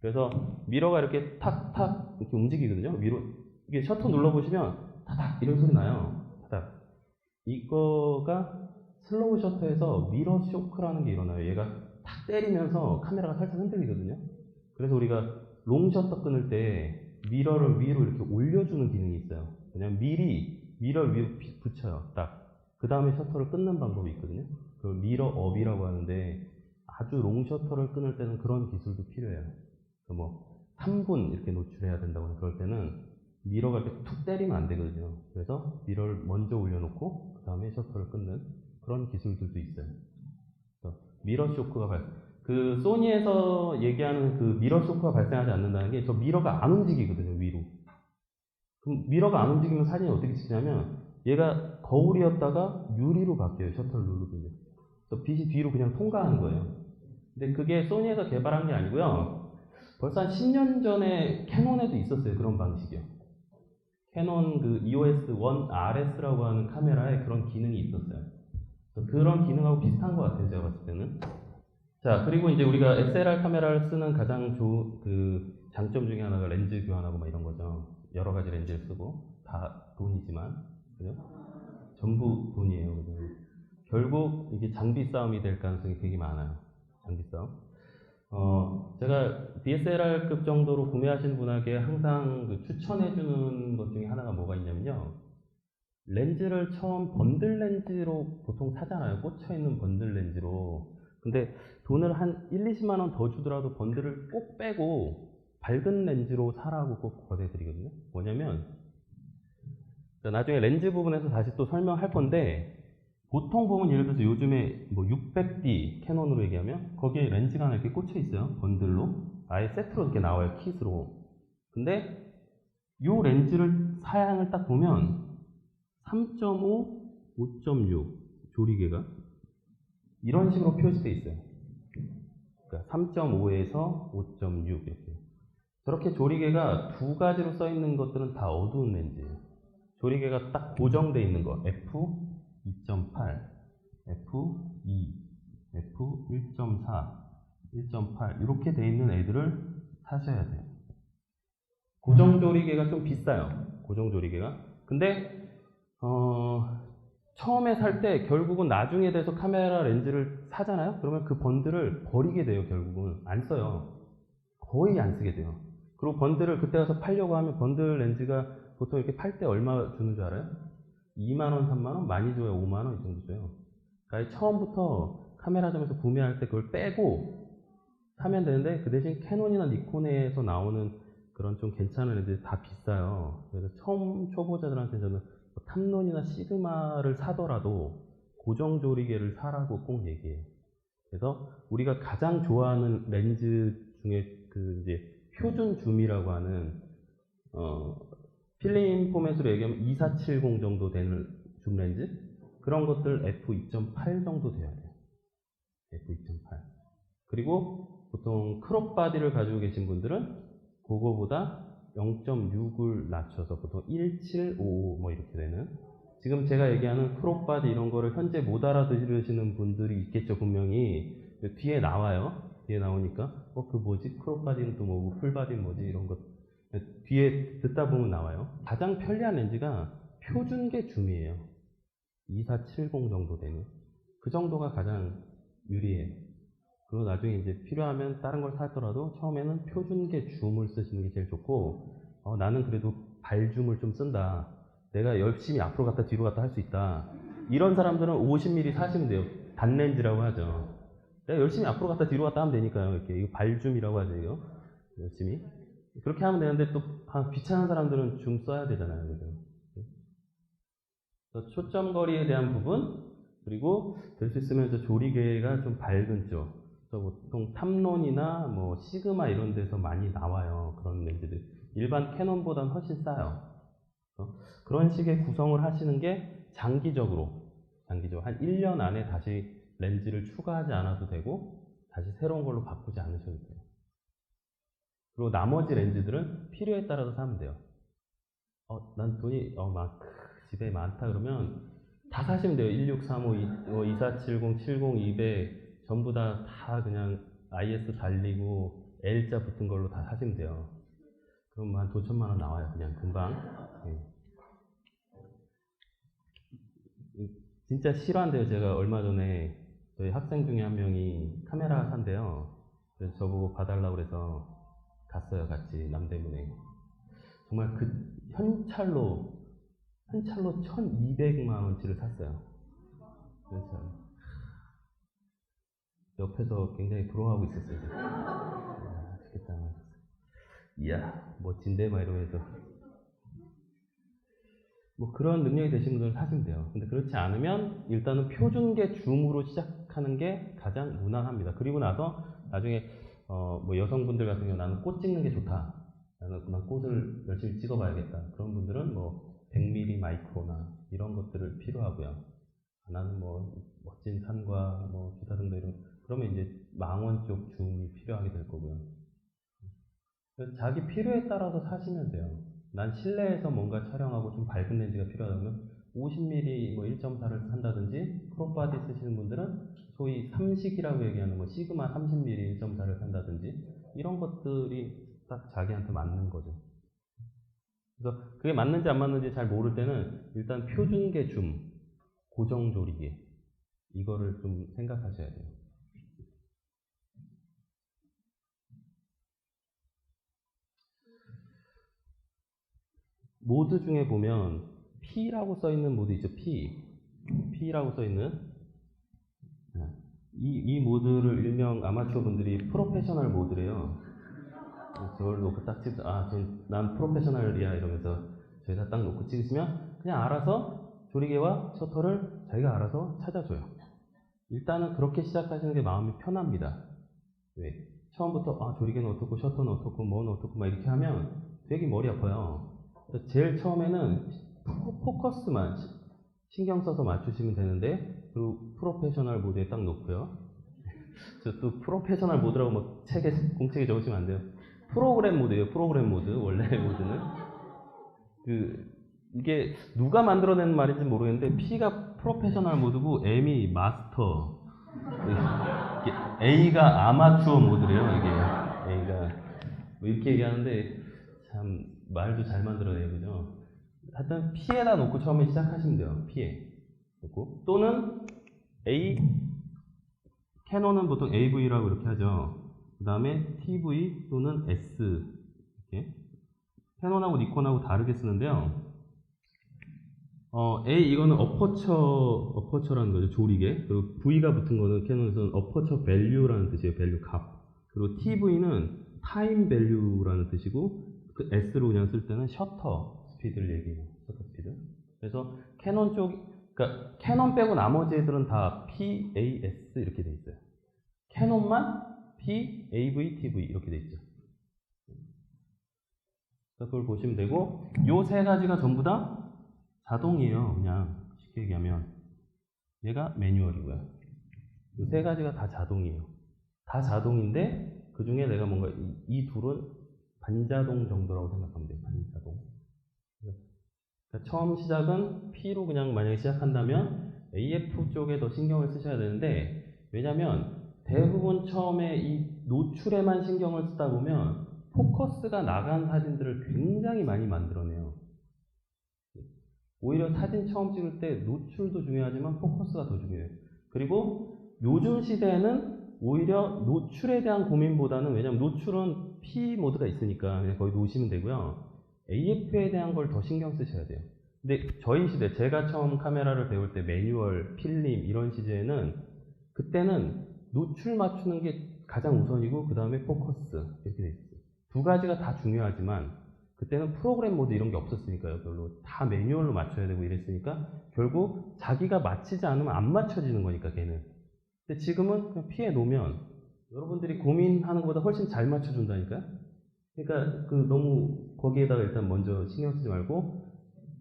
그래서 미러가 이렇게 탁탁 이렇게 움직이거든요. 위로 이게 셔터 눌러보시면 타닥 이런 소리 나요. 타닥. 이거가 슬로우 셔터에서 미러 쇼크라는 게 일어나요. 얘가 탁 때리면서 카메라가 살짝 흔들리거든요. 그래서 우리가 롱 셔터 끊을 때 미러를 위로 이렇게 올려주는 기능이 있어요. 그냥 미리 미러를 위로 붙여요. 딱. 그 다음에 셔터를 끊는 방법이 있거든요. 그걸 미러 업이라고 하는데 아주 롱 셔터를 끊을 때는 그런 기술도 필요해요. 뭐 3분 이렇게 노출해야 된다거나 그럴 때는 미러가 이렇게 툭 때리면 안 되거든요. 그래서 미러를 먼저 올려놓고 그 다음에 셔터를 끊는 그런 기술들도 있어요. 미러 쇼크가 그 소니에서 얘기하는 그 미러 쇼크가 발생하지 않는다는 게 저 미러가 안 움직이거든요, 위로. 그럼 미러가 안 움직이면 사진이 어떻게 찍냐면 얘가 거울이었다가 유리로 바뀌어요, 셔터를 누르면. 그래서 빛이 뒤로 그냥 통과하는 거예요. 근데 그게 소니에서 개발한 게 아니고요. 벌써 한 10년 전에 캐논에도 있었어요, 그런 방식이요. 캐논 그 EOS 1RS라고 하는 카메라에 그런 기능이 있었어요. 그런 기능하고 비슷한 것 같아요, 제가 봤을 때는. 자, 그리고 이제 우리가 SLR 카메라를 쓰는 가장 그 장점 중에 하나가 렌즈 교환하고 막 이런 거죠. 여러 가지 렌즈를 쓰고 다 돈이지만, 그죠? 전부 돈이에요. 그죠? 결국 이게 장비 싸움이 될 가능성이 되게 많아요. 장비 싸움. 제가 DSLR급 정도로 구매하시는 분에게 항상 그 추천해주는 것 중에 하나가 뭐가 있냐면요. 렌즈를 처음 번들 렌즈로 보통 사잖아요. 꽂혀있는 번들 렌즈로. 근데 돈을 한 1, 20만 원 더 주더라도 번들을 꼭 빼고 밝은 렌즈로 사라고 꼭 권해드리거든요. 뭐냐면, 나중에 렌즈 부분에서 다시 또 설명할 건데, 보통 보면 예를 들어서 요즘에 뭐 600D 캐논으로 얘기하면 거기에 렌즈가 하나 이렇게 꽂혀 있어요. 번들로. 아예 세트로 이렇게 나와요. 킷으로. 근데 요 렌즈를 사양을 딱 보면 3.5, 5.6 조리개가 이런 식으로 표시되어 있어요. 그러니까 3.5에서 5.6 이렇게. 저렇게 조리개가 두 가지로 써 있는 것들은 다 어두운 렌즈예요. 조리개가 딱 고정되어 있는 거. F2.8, F2, F1.4, 1.8 이렇게 되어 있는 애들을 사셔야 돼요. 고정 조리개가 좀 비싸요. 고정 조리개가. 근데 처음에 살 때 결국은 나중에 돼서 카메라 렌즈를 사잖아요? 그러면 그 번들을 버리게 돼요, 결국은. 안 써요. 거의 안 쓰게 돼요. 그리고 번들을 그때 가서 팔려고 하면 번들 렌즈가 보통 이렇게 팔 때 얼마 주는 줄 알아요? 2만원, 3만원? 많이 줘요, 5만원 이 정도 줘요. 그러니까 처음부터 카메라점에서 구매할 때 그걸 빼고 사면 되는데 그 대신 캐논이나 니콘에서 나오는 그런 좀 괜찮은 렌즈 다 비싸요. 그래서 처음 초보자들한테 저는 탐론이나 시그마를 사더라도 고정 조리개를 사라고 꼭 얘기해요. 그래서 우리가 가장 좋아하는 렌즈 중에 그 이제 표준 줌이라고 하는 필름 포맷으로 얘기하면 2470 정도 되는 줌 렌즈 그런 것들 f2.8 정도 돼야 돼요. f2.8 그리고 보통 크롭 바디를 가지고 계신 분들은 그거보다 0.6을 낮춰서 보통 1755 뭐 이렇게 되는 지금 제가 얘기하는 크롭 바디 이런 거를 현재 못 알아들으시는 분들이 있겠죠. 분명히 뒤에 나와요. 뒤에 나오니까 그 뭐지? 크롭 바디는 또 뭐고 풀 바디는 뭐지? 이런 것 뒤에 듣다 보면 나와요. 가장 편리한 렌즈가 표준계 줌이에요. 2470 정도 되는 그 정도가 가장 유리해요. 그리고 나중에 이제 필요하면 다른 걸 사더라도 처음에는 표준계 줌을 쓰시는 게 제일 좋고 나는 그래도 발줌을 좀 쓴다. 내가 열심히 앞으로 갔다 뒤로 갔다 할 수 있다. 이런 사람들은 50mm 사시면 돼요. 단렌즈라고 하죠. 내가 열심히 앞으로 갔다 뒤로 갔다 하면 되니까요. 이렇게 이거 발줌이라고 하죠. 이거 열심히 그렇게 하면 되는데 또 귀찮은 사람들은 줌 써야 되잖아요. 그죠? 그래서 초점 거리에 대한 부분 그리고 될 수 있으면 조리개가 좀 밝은 쪽 보통 탐론이나 뭐 시그마 이런 데서 많이 나와요. 그런 렌즈들. 일반 캐논보다는 훨씬 싸요. 그런 식의 구성을 하시는 게 장기적으로 한 1년 안에 다시 렌즈를 추가하지 않아도 되고 다시 새로운 걸로 바꾸지 않으셔도 돼요. 그리고 나머지 렌즈들은 필요에 따라서 사면 돼요. 난 돈이 막 집에 많다 그러면 다 사시면 돼요. 1635, 2470, 70, 200 전부 다 그냥 IS 달리고 L자 붙은 걸로 다 사시면 돼요. 그럼 한 5천만 원 나와요. 그냥 금방. 네. 진짜 실화인데요. 제가 얼마 전에 저희 학생 중에 한 명이 카메라 산대요. 그래서 저보고 봐달라고 그래서 갔어요. 같이 남대문에. 정말 그 현찰로 1200만 원치를 샀어요. 현찰. 옆에서 굉장히 부러워하고 있었어요. 좋겠다. 이야, 멋진데? 막 이러면서. 뭐 그런 능력이 되신 분들은 사시면 돼요. 근데 그렇지 않으면 일단은 표준계 줌으로 시작하는 게 가장 무난합니다. 그리고 나서 나중에 뭐 여성분들 같은 경우 나는 꽃 찍는 게 좋다. 난 꽃을 열심히 찍어봐야겠다. 그런 분들은 뭐 100mm 마이크로나 이런 것들을 필요하고요. 나는 뭐 멋진 산과 뭐 기타 등등 이런 그러면 이제 망원 쪽 줌이 필요하게 될 거고요. 자기 필요에 따라서 사시면 돼요. 난 실내에서 뭔가 촬영하고 좀 밝은 렌즈가 필요하다면 50mm 뭐 1.4를 산다든지 크롭바디 쓰시는 분들은 소위 삼식이라고 얘기하는 뭐 시그마 30mm 1.4를 산다든지 이런 것들이 딱 자기한테 맞는 거죠. 그래서 그게 맞는지 안 맞는지 잘 모를 때는 일단 표준계 줌, 고정 조리개 이거를 좀 생각하셔야 돼요. 모드 중에 보면 P라고 써있는 모드 있죠. P라고 써있는 이 모드를 일명 아마추어 분들이 프로페셔널 모드래요. 저걸 놓고 딱 찍어서 난 프로페셔널이야 이러면서 저기다 딱 놓고 찍으시면 그냥 알아서 조리개와 셔터를 자기가 알아서 찾아줘요. 일단은 그렇게 시작하시는 게 마음이 편합니다. 왜? 처음부터 조리개는 어떻고 셔터는 어떻고 뭐는 어떻고 막 이렇게 하면 되게 머리 아파요. 제일 처음에는 포커스만 신경 써서 맞추시면 되는데 그리고 프로페셔널 모드에 딱 놓고요. 저 또 프로페셔널 모드라고 뭐 공책에 적으시면 안 돼요. 프로그램 모드예요. 프로그램 모드. 원래 모드는 이게 누가 만들어낸 말인지 모르겠는데 P가 프로페셔널 모드고 M이 마스터, A가 아마추어 모드래요. 이게 A가 뭐 이렇게 얘기하는데 참 말도 잘 만들어내요, 그죠? 하여튼 P에다 놓고 처음에 시작하시면 돼요. P에 놓고 또는 캐논은 보통 AV라고 이렇게 하죠. 그 다음에 TV 또는 S 이렇게 캐논하고 니콘하고 다르게 쓰는데요. 이거는 어퍼처라는 거죠. 조리개. 그리고 V가 붙은 거는 캐논에서는 어퍼처 밸류라는 뜻이에요. 밸류 값. 그리고 TV는 타임 밸류라는 뜻이고 그 S로 그냥 쓸 때는 셔터 스피드를 얘기해요. 셔터 스피드. 그래서 캐논 그러니까 캐논 빼고 나머지 애들은 다 PAS 이렇게 돼 있어요. 캐논만 PAV, TV 이렇게 돼 있죠. 그걸 보시면 되고 요 세 가지가 전부 다 자동이에요. 그냥 쉽게 얘기하면 얘가 매뉴얼이고요. 요 세 가지가 다 자동이에요. 다 자동인데 그 중에 내가 뭔가 이 둘은 반자동 정도라고 생각하면 돼요. 반자동. 그러니까 처음 시작은 P로 그냥 만약에 시작한다면 AF 쪽에 더 신경을 쓰셔야 되는데 왜냐면 대부분 처음에 이 노출에만 신경을 쓰다 보면 포커스가 나간 사진들을 굉장히 많이 만들어내요. 오히려 사진 처음 찍을 때 노출도 중요하지만 포커스가 더 중요해요. 그리고 요즘 시대에는 오히려 노출에 대한 고민보다는 왜냐면 노출은 P 모드가 있으니까 그냥 거기 놓으시면 되고요. AF에 대한 걸 더 신경 쓰셔야 돼요. 근데 저희 시대, 제가 처음 카메라를 배울 때 매뉴얼, 필름 이런 시대에는 그때는 노출 맞추는 게 가장 우선이고 그 다음에 포커스 이렇게 돼 있어요. 두 가지가 다 중요하지만 그때는 프로그램 모드 이런 게 없었으니까요. 별로 다 매뉴얼로 맞춰야 되고 이랬으니까 결국 자기가 맞히지 않으면 안 맞춰지는 거니까 걔는. 근데 지금은 그냥 피해 놓으면 여러분들이 고민하는 것보다 훨씬 잘 맞춰준다니까요. 그러니까 너무 거기에다가 일단 먼저 신경 쓰지 말고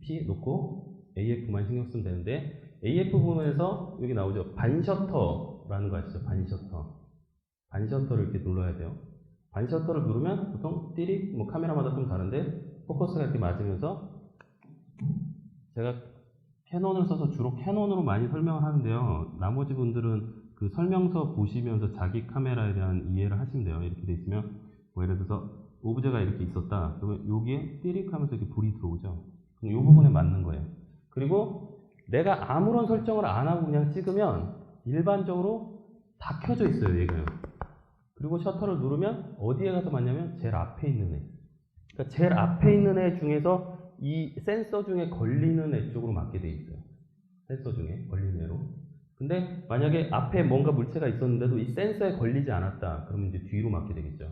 P 놓고 AF만 신경 쓰면 되는데 AF 부분에서 여기 나오죠. 반셔터라는 거 아시죠? 반셔터를 이렇게 눌러야 돼요. 반셔터를 누르면 보통 띠릭 뭐 카메라마다 좀 다른데 포커스가 이렇게 맞으면서 제가 캐논을 써서 주로 캐논으로 많이 설명을 하는데요. 나머지 분들은 그 설명서 보시면서 자기 카메라에 대한 이해를 하시면 돼요. 이렇게 돼 있으면 뭐 예를 들어서 오브제가 이렇게 있었다. 그러면 여기에 띠릭 하면서 이렇게 불이 들어오죠. 그럼 이 부분에 맞는 거예요. 그리고 내가 아무런 설정을 안 하고 그냥 찍으면 일반적으로 다 켜져 있어요. 얘가요. 그리고 셔터를 누르면 어디에 가서 맞냐면 제일 앞에 있는 애. 그러니까 제일 앞에 있는 애 중에서 이 센서 중에 걸리는 애 쪽으로 맞게 돼 있어요. 센서 중에 걸리는 애로. 근데 만약에 앞에 뭔가 물체가 있었는데도 이 센서에 걸리지 않았다. 그러면 이제 뒤로 맞게 되겠죠.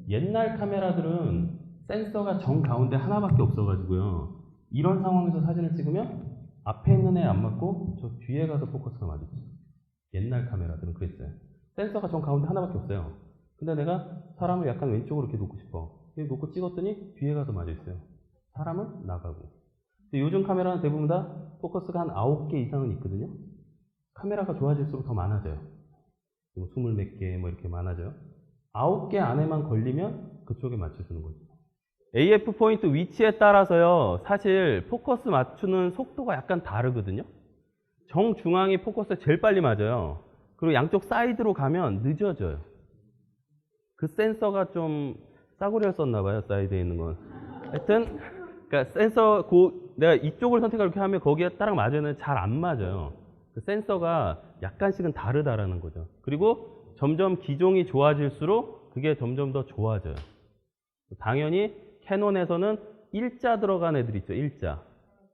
옛날 카메라들은 센서가 정 가운데 하나밖에 없어가지고요. 이런 상황에서 사진을 찍으면 앞에 있는 애 안 맞고 저 뒤에 가서 포커스가 맞았죠. 옛날 카메라들은 그랬어요. 센서가 전 가운데 하나밖에 없어요. 근데 내가 사람을 약간 왼쪽으로 이렇게 놓고 싶어. 이렇게 놓고 찍었더니 뒤에 가서 맞아 있어요. 사람은 나가고. 근데 요즘 카메라는 대부분 다 포커스가 한 9개 이상은 있거든요. 카메라가 좋아질수록 더 많아져요. 20몇 개 뭐 이렇게 많아져요. 9개 안에만 걸리면 그쪽에 맞춰주는 거죠. AF 포인트 위치에 따라서요, 사실 포커스 맞추는 속도가 약간 다르거든요. 정중앙이 포커스에 제일 빨리 맞아요. 그리고 양쪽 사이드로 가면 늦어져요. 그 센서가 좀 싸구려를 썼나봐요, 사이드에 있는 건. 하여튼, 그러니까 센서, 내가 이쪽을 선택하고 이렇게 하면 거기에 따라 맞으면 잘 안 맞아요. 그 센서가 약간씩은 다르다라는 거죠. 그리고 점점 기종이 좋아질수록 그게 점점 더 좋아져요. 당연히 캐논에서는 일자 들어간 애들 있죠, 일자.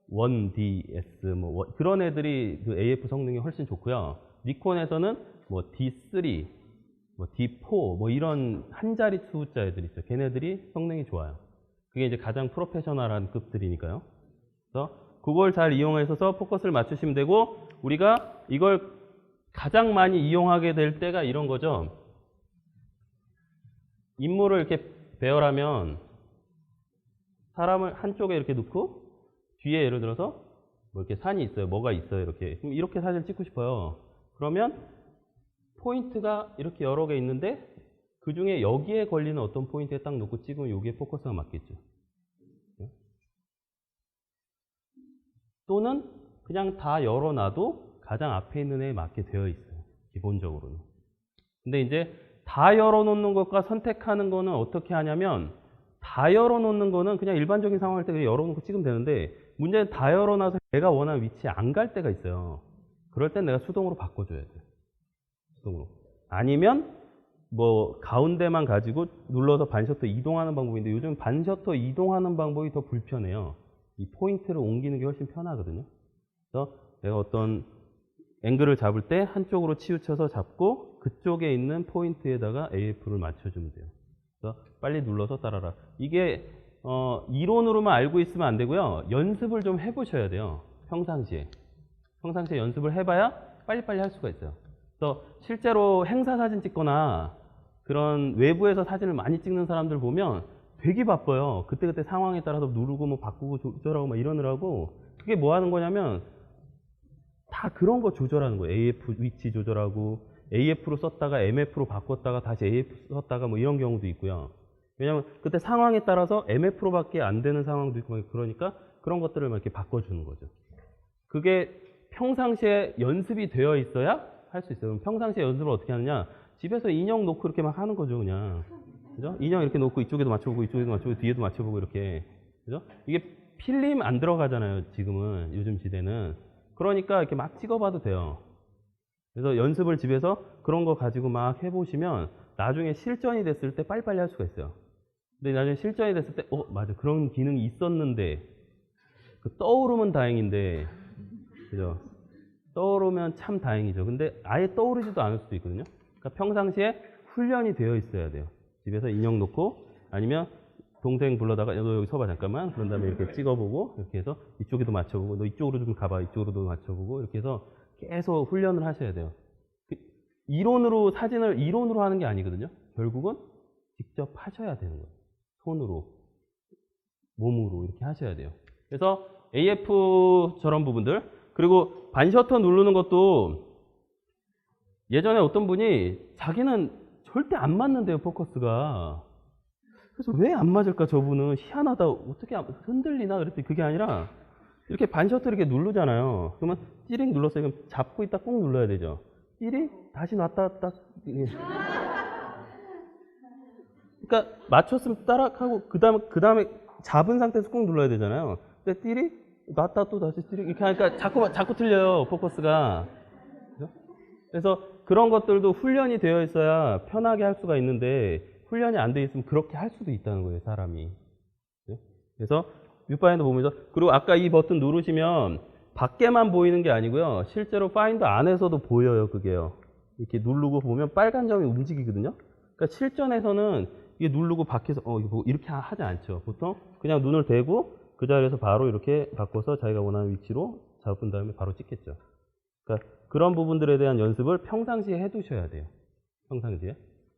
1DS, 뭐, 그런 애들이 그 AF 성능이 훨씬 좋고요. 니콘에서는 뭐 D3, 뭐 D4, 뭐 이런 한 자리 숫자 애들 있죠. 걔네들이 성능이 좋아요. 그게 이제 가장 프로페셔널한 급들이니까요. 그래서 그걸 잘 이용해서 포커스를 맞추시면 되고, 우리가 이걸 가장 많이 이용하게 될 때가 이런 거죠. 인물을 이렇게 배열하면 사람을 한쪽에 이렇게 놓고 뒤에 예를 들어서 뭐 이렇게 산이 있어요. 뭐가 있어요. 이렇게 사진을 찍고 싶어요. 그러면 포인트가 이렇게 여러 개 있는데 그 중에 여기에 걸리는 어떤 포인트에 딱 놓고 찍으면 여기에 포커스가 맞겠죠. 또는 그냥 다 열어놔도 가장 앞에 있는 애에 맞게 되어 있어요. 기본적으로는. 근데 이제 다 열어놓는 것과 선택하는 거는 어떻게 하냐면, 다 열어놓는 거는 그냥 일반적인 상황일 때 그냥 열어놓고 찍으면 되는데, 문제는 다 열어놔서 내가 원하는 위치에 안 갈 때가 있어요. 그럴 땐 내가 수동으로 바꿔줘야 돼요. 수동으로. 아니면 뭐 가운데만 가지고 눌러서 반셔터 이동하는 방법인데, 요즘 반셔터 이동하는 방법이 더 불편해요. 이 포인트를 옮기는 게 훨씬 편하거든요. 그래서 내가 어떤 앵글을 잡을 때 한쪽으로 치우쳐서 잡고 그쪽에 있는 포인트에다가 AF를 맞춰주면 돼요. 그래서 빨리 눌러서 따라라. 이게 이론으로만 알고 있으면 안 되고요. 연습을 좀 해보셔야 돼요. 평상시에 연습을 해봐야 빨리빨리 할 수가 있어요. 그래서 실제로 행사 사진 찍거나 그런 외부에서 사진을 많이 찍는 사람들 보면 되게 바빠요. 그때그때 상황에 따라서 누르고 뭐 바꾸고 조절하고 막 이러느라고. 그게 뭐 하는 거냐면 다 그런 거 조절하는 거예요. AF 위치 조절하고 AF로 썼다가 MF로 바꿨다가 다시 AF 썼다가 뭐 이런 경우도 있고요. 왜냐면 그때 상황에 따라서 MF로밖에 안 되는 상황도 있고, 그러니까 그런 것들을 막 이렇게 바꿔주는 거죠. 그게 평상시에 연습이 되어 있어야 할 수 있어요. 그럼 평상시에 연습을 어떻게 하느냐? 집에서 인형 놓고 이렇게 막 하는 거죠, 그냥. 그죠? 인형 이렇게 놓고 이쪽에도 맞춰보고 이쪽에도 맞춰보고 뒤에도 맞춰보고 이렇게. 그죠? 이게 필름 안 들어가잖아요, 지금은. 요즘 시대는. 그러니까 이렇게 막 찍어봐도 돼요. 그래서 연습을 집에서 그런 거 가지고 막 해보시면 나중에 실전이 됐을 때 빨리빨리 할 수가 있어요. 근데 나중에 실전이 됐을 때, 맞아. 그런 기능이 있었는데, 떠오르면 다행인데, 그죠? 떠오르면 참 다행이죠. 근데 아예 떠오르지도 않을 수도 있거든요. 그러니까 평상시에 훈련이 되어 있어야 돼요. 집에서 인형 놓고, 아니면 동생 불러다가 너 여기 서봐 잠깐만. 그런 다음에 이렇게 찍어보고, 이렇게 해서 이쪽에도 맞춰보고, 너 이쪽으로 좀 가봐. 이쪽으로도 맞춰보고, 이렇게 해서 계속 훈련을 하셔야 돼요. 사진을 이론으로 하는 게 아니거든요. 결국은 직접 하셔야 되는 거예요. 손으로, 몸으로 이렇게 하셔야 돼요. 그래서 AF 저런 부분들, 그리고 반셔터 누르는 것도 예전에 어떤 분이 자기는 절대 안 맞는데요, 포커스가. 그래서 왜 안 맞을까, 저분은. 희한하다. 어떻게 흔들리나? 그랬더니 그게 아니라 이렇게 반셔터 이렇게 누르잖아요. 그러면 찌링 눌렀어요. 그럼 잡고 있다 꾹 눌러야 되죠. 찌링 다시 놨다 딱. 그러니까 맞췄으면 따라하고 그 다음에 잡은 상태에서 꾹 눌러야 되잖아요. 근데 찌링 놨다 또 다시 찌링 이렇게 하니까 자꾸 틀려요, 포커스가. 그래서 그런 것들도 훈련이 되어 있어야 편하게 할 수가 있는데, 훈련이 안 돼 있으면 그렇게 할 수도 있다는 거예요, 사람이. 그래서 뷰파인더 보면서, 그리고 아까 이 버튼 누르시면 밖에만 보이는 게 아니고요, 실제로 파인더 안에서도 보여요, 그게요. 이렇게 누르고 보면 빨간 점이 움직이거든요. 그러니까 실전에서는 이게 누르고 밖에서 이거 이렇게 하지 않죠. 보통 그냥 눈을 대고 그 자리에서 바로 이렇게 바꿔서 자기가 원하는 위치로 잡은 다음에 바로 찍겠죠. 그러니까 그런 부분들에 대한 연습을 평상시에 해두셔야 돼요. 평상시에.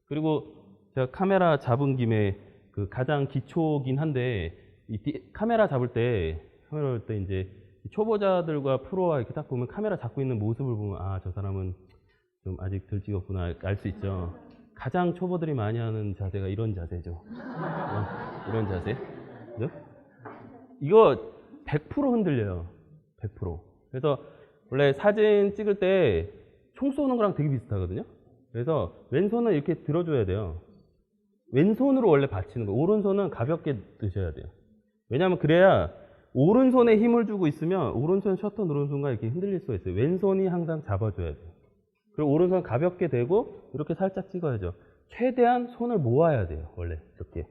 그리고 제가 카메라 잡은 김에 그 가장 기초긴 한데 카메라 잡을 때 이제 초보자들과 프로와 이렇게 딱 보면 카메라 잡고 있는 모습을 보면 아, 저 사람은 좀 아직 덜 찍었구나 알 수 있죠. 가장 초보들이 많이 하는 자세가 이런 자세죠. 이런 자세. 그죠? 이거 100% 흔들려요. 100%. 그래서 원래 사진 찍을 때 총 쏘는 거랑 되게 비슷하거든요. 그래서 왼손은 이렇게 들어줘야 돼요. 왼손으로 원래 받치는 거예요. 오른손은 가볍게 드셔야 돼요. 왜냐하면 그래야 오른손에 힘을 주고 있으면 오른손 셔터 누르는 순간 이렇게 흔들릴 수가 있어요. 왼손이 항상 잡아줘야 돼요. 그리고 오른손 가볍게 대고 이렇게 살짝 찍어야죠. 최대한 손을 모아야 돼요. 원래 이렇게.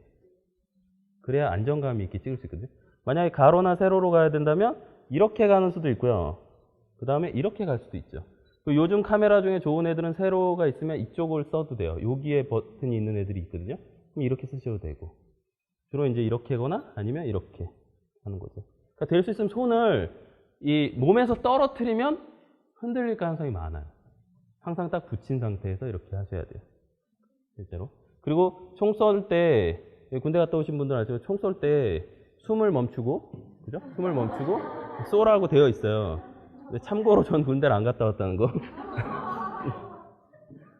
그래야 안정감이 있게 찍을 수 있거든요. 만약에 가로나 세로로 가야 된다면 이렇게 가는 수도 있고요. 그 다음에 이렇게 갈 수도 있죠. 요즘 카메라 중에 좋은 애들은 세로가 있으면 이쪽을 써도 돼요. 여기에 버튼이 있는 애들이 있거든요. 그럼 이렇게 쓰셔도 되고. 주로 이제 이렇게 하거나 아니면 이렇게 하는 거죠. 그러니까 될 수 있으면 손을 이 몸에서 떨어뜨리면 흔들릴 가능성이 많아요. 항상 딱 붙인 상태에서 이렇게 하셔야 돼요. 실제로. 그리고 총 쏠 때, 군대 갔다 오신 분들은 아시죠? 총 쏠 때 숨을 멈추고, 그죠? 숨을 멈추고 쏘라고 되어 있어요. 참고로 전 군대를 안 갔다 왔다는 거.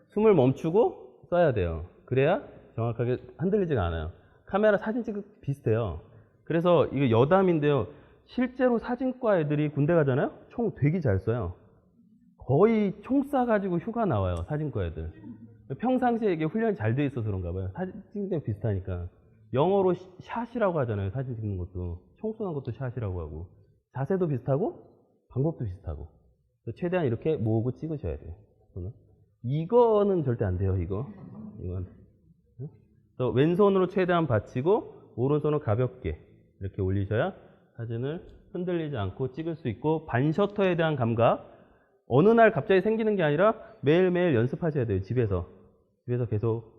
숨을 멈추고 쏴야 돼요. 그래야 정확하게 흔들리지가 않아요. 카메라 사진 찍을 비슷해요. 그래서 이거 여담인데요. 실제로 사진과 애들이 군대 가잖아요. 총 되게 잘 쏴요. 거의 총 쏴가지고 휴가 나와요. 사진과 애들. 평상시에 이게 훈련이 잘 돼 있어서 그런가 봐요. 사진 찍는 게 비슷하니까. 영어로 샷이라고 하잖아요. 사진 찍는 것도. 총 쏘는 것도 샷이라고 하고. 자세도 비슷하고 방법도 비슷하고. 최대한 이렇게 모으고 찍으셔야 돼요. 이거는 절대 안 돼요. 이건. 그래서 왼손으로 최대한 받치고 오른손을 가볍게 이렇게 올리셔야 사진을 흔들리지 않고 찍을 수 있고, 반셔터에 대한 감각, 어느 날 갑자기 생기는 게 아니라 매일매일 연습하셔야 돼요. 집에서 계속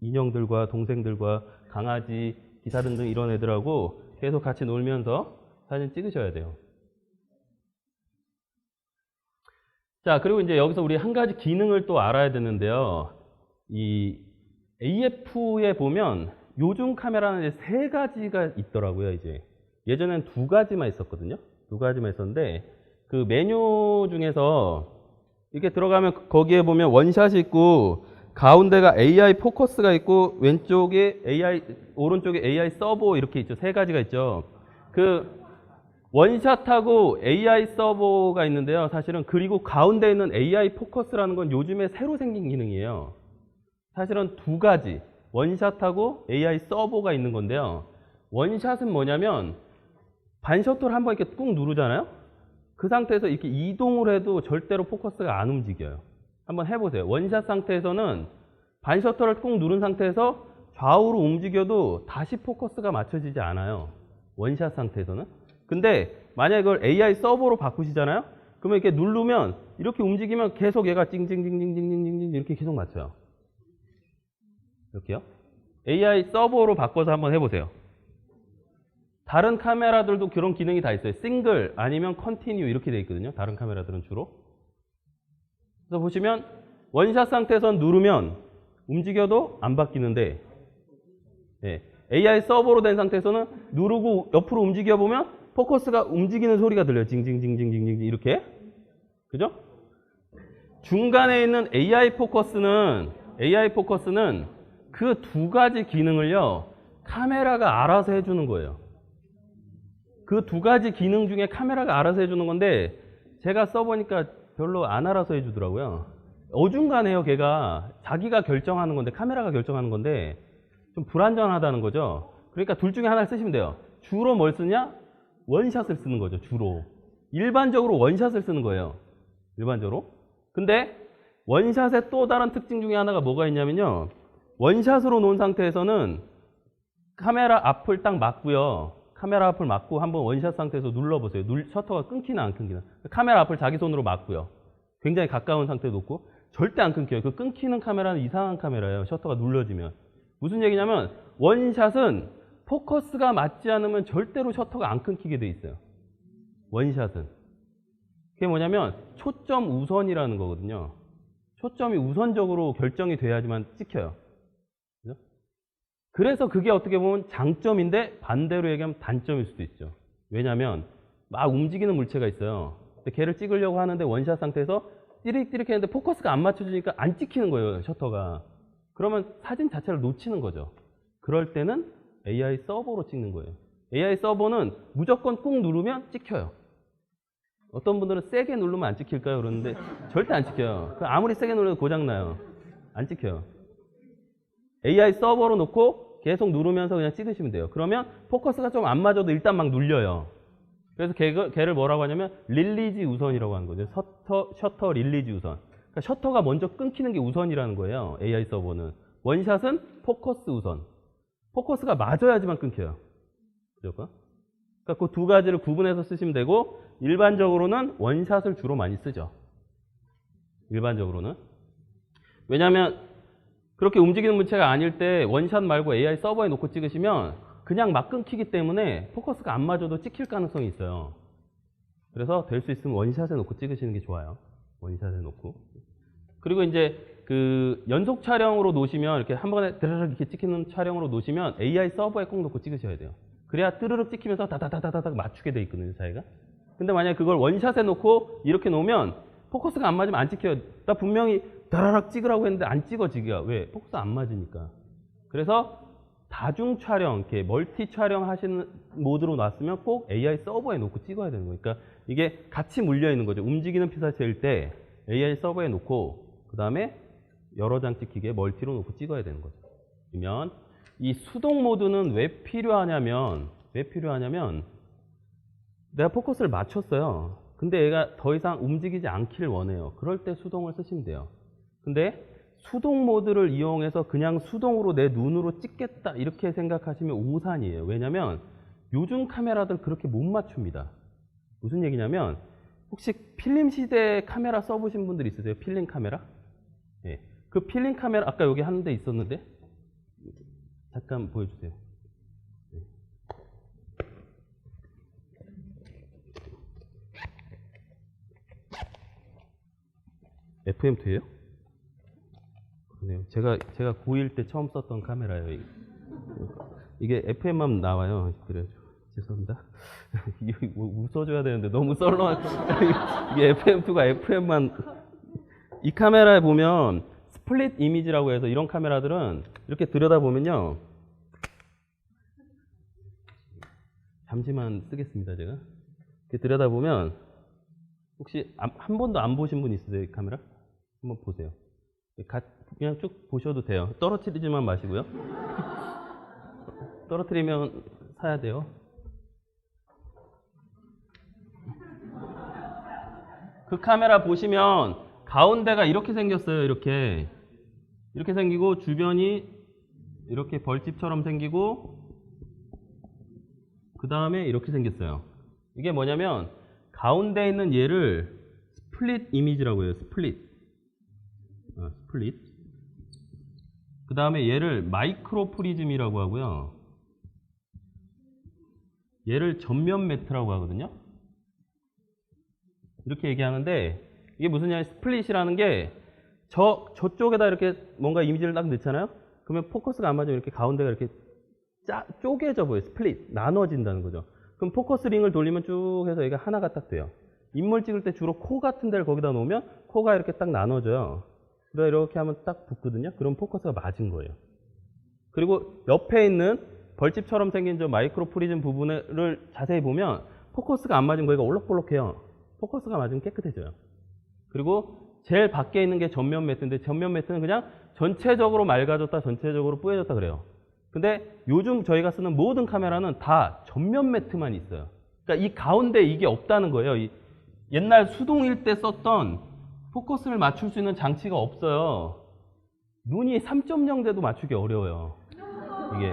인형들과 동생들과 강아지, 기사 등등 이런 애들하고 계속 같이 놀면서 사진 찍으셔야 돼요. 자, 그리고 이제 여기서 우리 한 가지 기능을 또 알아야 되는데요. 이 AF에 보면 요즘 카메라는 이제 3가지가 있더라고요. 이제 예전엔 2가지만 있었거든요. 2가지만 있었는데 그 메뉴 중에서 이렇게 들어가면 거기에 보면 원샷이 있고, 가운데가 AI 포커스가 있고, 왼쪽에 AI, 오른쪽에 AI 서버 이렇게 있죠. 3가지가 있죠. 그 원샷하고 AI 서버가 있는데요. 사실은 그리고 가운데 있는 AI 포커스라는 건 요즘에 새로 생긴 기능이에요. 사실은 2가지, 원샷하고 AI 서버가 있는 건데요. 원샷은 뭐냐면 반셔터를 한번 이렇게 꾹 누르잖아요. 그 상태에서 이렇게 이동을 해도 절대로 포커스가 안 움직여요. 한번 해보세요. 원샷 상태에서는 반셔터를 꾹 누른 상태에서 좌우로 움직여도 다시 포커스가 맞춰지지 않아요. 원샷 상태에서는. 근데 만약에 이걸 AI 서버로 바꾸시잖아요. 그러면 이렇게 누르면 이렇게 움직이면 계속 얘가 찡찡찡찡찡찡찡 이렇게 계속 맞춰요. 이렇게요. AI 서버로 바꿔서 한번 해보세요. 다른 카메라들도 그런 기능이 다 있어요. 싱글 아니면 컨티뉴 이렇게 돼 있거든요. 다른 카메라들은 주로. 그래서 보시면 원샷 상태에선 누르면 움직여도 안 바뀌는데, 네, AI 서버로 된 상태에서는 누르고 옆으로 움직여 보면 포커스가 움직이는 소리가 들려요. 징징징징징징 이렇게. 그죠? 중간에 있는 AI 포커스는 그 2가지 기능을요, 카메라가 알아서 해주는 거예요. 그 2가지 기능 중에 카메라가 알아서 해주는 건데, 제가 써보니까 별로 안 알아서 해주더라고요. 어중간해요. 걔가 자기가 결정하는 건데, 카메라가 결정하는 건데 좀 불안전하다는 거죠. 그러니까 둘 중에 하나를 쓰시면 돼요. 주로 뭘 쓰냐? 원샷을 쓰는 거죠. 주로. 일반적으로 원샷을 쓰는 거예요. 일반적으로. 근데 원샷의 또 다른 특징 중에 하나가 뭐가 있냐면요, 원샷으로 놓은 상태에서는 카메라 앞을 딱 막고요. 카메라 앞을 막고 한번 원샷 상태에서 눌러보세요. 셔터가 끊기나 안 끊기나. 카메라 앞을 자기 손으로 막고요. 굉장히 가까운 상태에 놓고 절대 안 끊겨요. 그 끊기는 카메라는 이상한 카메라예요. 셔터가 눌러지면. 무슨 얘기냐면 원샷은 포커스가 맞지 않으면 절대로 셔터가 안 끊기게 돼 있어요. 원샷은. 그게 뭐냐면 초점 우선이라는 거거든요. 초점이 우선적으로 결정이 돼야지만 찍혀요. 그죠? 그래서 그게 어떻게 보면 장점인데 반대로 얘기하면 단점일 수도 있죠. 왜냐하면 막 움직이는 물체가 있어요. 근데 걔를 찍으려고 하는데 원샷 상태에서 띠릭띠릭 했는데 포커스가 안 맞춰주니까 안 찍히는 거예요, 셔터가. 그러면 사진 자체를 놓치는 거죠. 그럴 때는 AI 서버로 찍는 거예요. AI 서버는 무조건 꾹 누르면 찍혀요. 어떤 분들은 세게 누르면 안 찍힐까요? 그러는데 절대 안 찍혀요. 아무리 세게 누르면 고장나요. 안 찍혀요. AI 서버로 놓고 계속 누르면서 그냥 찍으시면 돼요. 그러면 포커스가 좀 안 맞아도 일단 막 눌려요. 그래서 걔를 뭐라고 하냐면 릴리즈 우선이라고 하는 거죠. 셔터 릴리즈 우선. 그러니까 셔터가 먼저 끊기는 게 우선이라는 거예요. AI 서버는. 원샷은 포커스 우선. 포커스가 맞아야지만 끊겨요. 그러니까 그 두 가지를 구분해서 쓰시면 되고 일반적으로는 원샷을 주로 많이 쓰죠. 일반적으로는. 왜냐하면 그렇게 움직이는 물체가 아닐 때 원샷 말고 AI 서버에 놓고 찍으시면 그냥 막 끊기기 때문에 포커스가 안 맞아도 찍힐 가능성이 있어요. 그래서 될 수 있으면 원샷에 놓고 찍으시는 게 좋아요. 원샷에 놓고. 그리고 이제 그 연속 촬영으로 놓으시면 이렇게 한 번에 드르륵 이렇게 찍히는 촬영으로 놓으시면 AI 서버에 꼭 놓고 찍으셔야 돼요. 그래야 뜨르륵 찍히면서 다다다다닥 맞추게 돼 있거든요, 자기가. 근데 만약에 그걸 원샷에 놓고 이렇게 놓으면 포커스가 안 맞으면 안 찍혀요. 나 분명히 다라락 찍으라고 했는데 안 찍어지기가. 왜? 포커스 안 맞으니까. 그래서 다중 촬영, 이렇게 멀티 촬영 하시는 모드로 놨으면 꼭 AI 서버에 놓고 찍어야 되는 거예요. 그러니까 이게 같이 물려 있는 거죠. 움직이는 피사체일 때 AI 서버에 놓고 그 다음에 여러 장 찍히게 멀티로 놓고 찍어야 되는 거죠. 그러면 이 수동 모드는 왜 필요하냐면 내가 포커스를 맞췄어요. 근데 얘가 더 이상 움직이지 않기를 원해요. 그럴 때 수동을 쓰시면 돼요. 근데 수동 모드를 이용해서 그냥 수동으로 내 눈으로 찍겠다 이렇게 생각하시면 오산이에요. 왜냐면 요즘 카메라들 그렇게 못 맞춥니다. 무슨 얘기냐면 혹시 필름 시대 카메라 써보신 분들 있으세요? 필름 카메라? 네. 그 필름 카메라 아까 여기 한 대 있었는데 잠깐 보여주세요. 네. FM2예요? 그러네요. 제가 고1 때 처음 썼던 카메라예요. 이게 FM만 나와요. 그래요. 죄송합니다. 웃어줘야 되는데 너무 썰렁한 이게 FM2가 FM만. 이 카메라에 보면 스플릿 이미지라고 해서 이런 카메라들은 이렇게 들여다보면요. 잠시만 쓰겠습니다, 제가. 이렇게 들여다보면 혹시 한 번도 안 보신 분 있으세요, 이 카메라? 한번 보세요. 그냥 쭉 보셔도 돼요. 떨어뜨리지만 마시고요. 떨어뜨리면 사야 돼요. 그 카메라 보시면 가운데가 이렇게 생겼어요. 이렇게 생기고 주변이 이렇게 벌집처럼 생기고 그 다음에 이렇게 생겼어요. 이게 뭐냐면 가운데 있는 얘를 스플릿 이미지라고 해요. 스플릿. 그 다음에 얘를 마이크로 프리즘이라고 하고요. 얘를 전면 매트라고 하거든요. 이렇게 얘기하는데 이게 무슨 얘기냐, 스플릿이라는 게 저쪽에다 이렇게 뭔가 이미지를 딱 넣잖아요. 그러면 포커스가 안 맞으면 이렇게 가운데가 이렇게 쪼개져 보여요. 스플릿, 나눠진다는 거죠. 그럼 포커스 링을 돌리면 쭉 해서 얘가 하나가 딱 돼요. 인물 찍을 때 주로 코 같은 데를 거기다 놓으면 코가 이렇게 딱 나눠져요. 그래서 이렇게 하면 딱 붙거든요. 그럼 포커스가 맞은 거예요. 그리고 옆에 있는 벌집처럼 생긴 저 마이크로 프리즘 부분을 자세히 보면 포커스가 안 맞은 거가 올록볼록해요. 포커스가 맞으면 깨끗해져요. 그리고 제일 밖에 있는 게 전면 매트인데 전면 매트는 그냥 전체적으로 맑아졌다, 전체적으로 뿌얘졌다 그래요. 근데 요즘 저희가 쓰는 모든 카메라는 다 전면 매트만 있어요. 그러니까 이 가운데 이게 없다는 거예요. 옛날 수동일 때 썼던 포커스를 맞출 수 있는 장치가 없어요. 눈이 3.0대도 맞추기 어려워요. 이게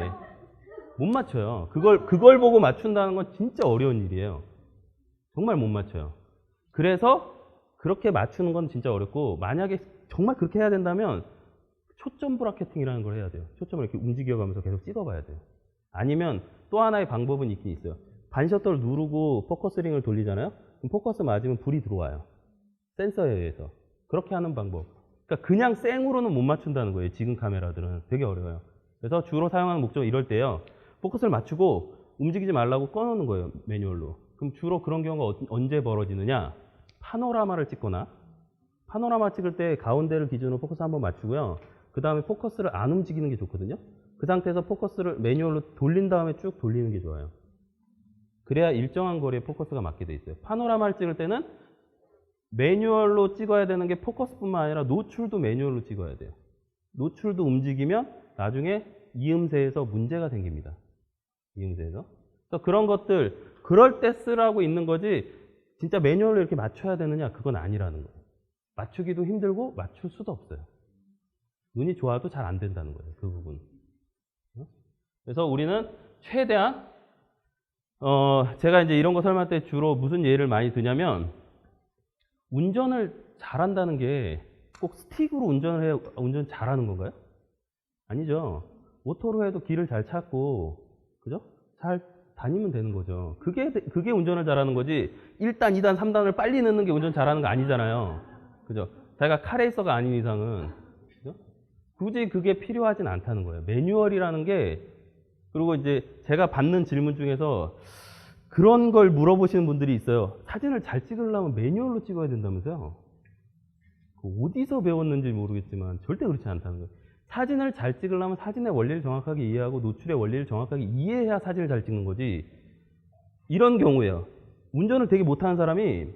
못 맞춰요. 그걸 보고 맞춘다는 건 진짜 어려운 일이에요. 정말 못 맞춰요. 그래서 그렇게 맞추는 건 진짜 어렵고, 만약에 정말 그렇게 해야 된다면 초점 브라켓팅이라는 걸 해야 돼요. 초점을 이렇게 움직여가면서 계속 찍어봐야 돼요. 아니면 또 하나의 방법은 있긴 있어요. 반셔터를 누르고 포커스 링을 돌리잖아요. 그럼 포커스 맞으면 불이 들어와요. 센서에 의해서. 그렇게 하는 방법. 그러니까 그냥 생으로는 못 맞춘다는 거예요. 지금 카메라들은. 되게 어려워요. 그래서 주로 사용하는 목적은 이럴 때요. 포커스를 맞추고 움직이지 말라고 꺼놓는 거예요. 매뉴얼로. 그럼 주로 그런 경우가 언제 벌어지느냐. 파노라마를 찍거나 파노라마 찍을 때 가운데를 기준으로 포커스 한번 맞추고요. 그 다음에 포커스를 안 움직이는 게 좋거든요. 그 상태에서 포커스를 매뉴얼로 돌린 다음에 쭉 돌리는 게 좋아요. 그래야 일정한 거리에 포커스가 맞게 돼 있어요. 파노라마를 찍을 때는 매뉴얼로 찍어야 되는 게 포커스뿐만 아니라 노출도 매뉴얼로 찍어야 돼요. 노출도 움직이면 나중에 이음새에서 문제가 생깁니다. 이음새에서. 그래서 그런 것들 그럴 때 쓰라고 있는 거지 진짜 매뉴얼로 이렇게 맞춰야 되느냐 그건 아니라는 거예요. 맞추기도 힘들고 맞출 수도 없어요. 눈이 좋아도 잘 안 된다는 거예요. 그 부분. 그래서 우리는 최대한 제가 이제 이런 거 설명할 때 주로 무슨 예를 많이 드냐면 운전을 잘한다는 게 꼭 스틱으로 운전을 해야 운전 잘하는 건가요? 아니죠. 오토로 해도 길을 잘 찾고 그죠? 잘 다니면 되는 거죠. 그게 운전을 잘하는 거지 1단, 2단, 3단을 빨리 넣는 게 운전 잘하는 거 아니잖아요. 그죠? 자기가 카레이서가 아닌 이상은 그죠? 굳이 그게 필요하진 않다는 거예요. 매뉴얼이라는 게 그리고 이제 제가 받는 질문 중에서 그런 걸 물어보시는 분들이 있어요. 사진을 잘 찍으려면 매뉴얼로 찍어야 된다면서요. 어디서 배웠는지 모르겠지만 절대 그렇지 않다는 거예요. 사진을 잘 찍으려면 사진의 원리를 정확하게 이해하고 노출의 원리를 정확하게 이해해야 사진을 잘 찍는 거지. 이런 경우에요. 운전을 되게 못하는 사람이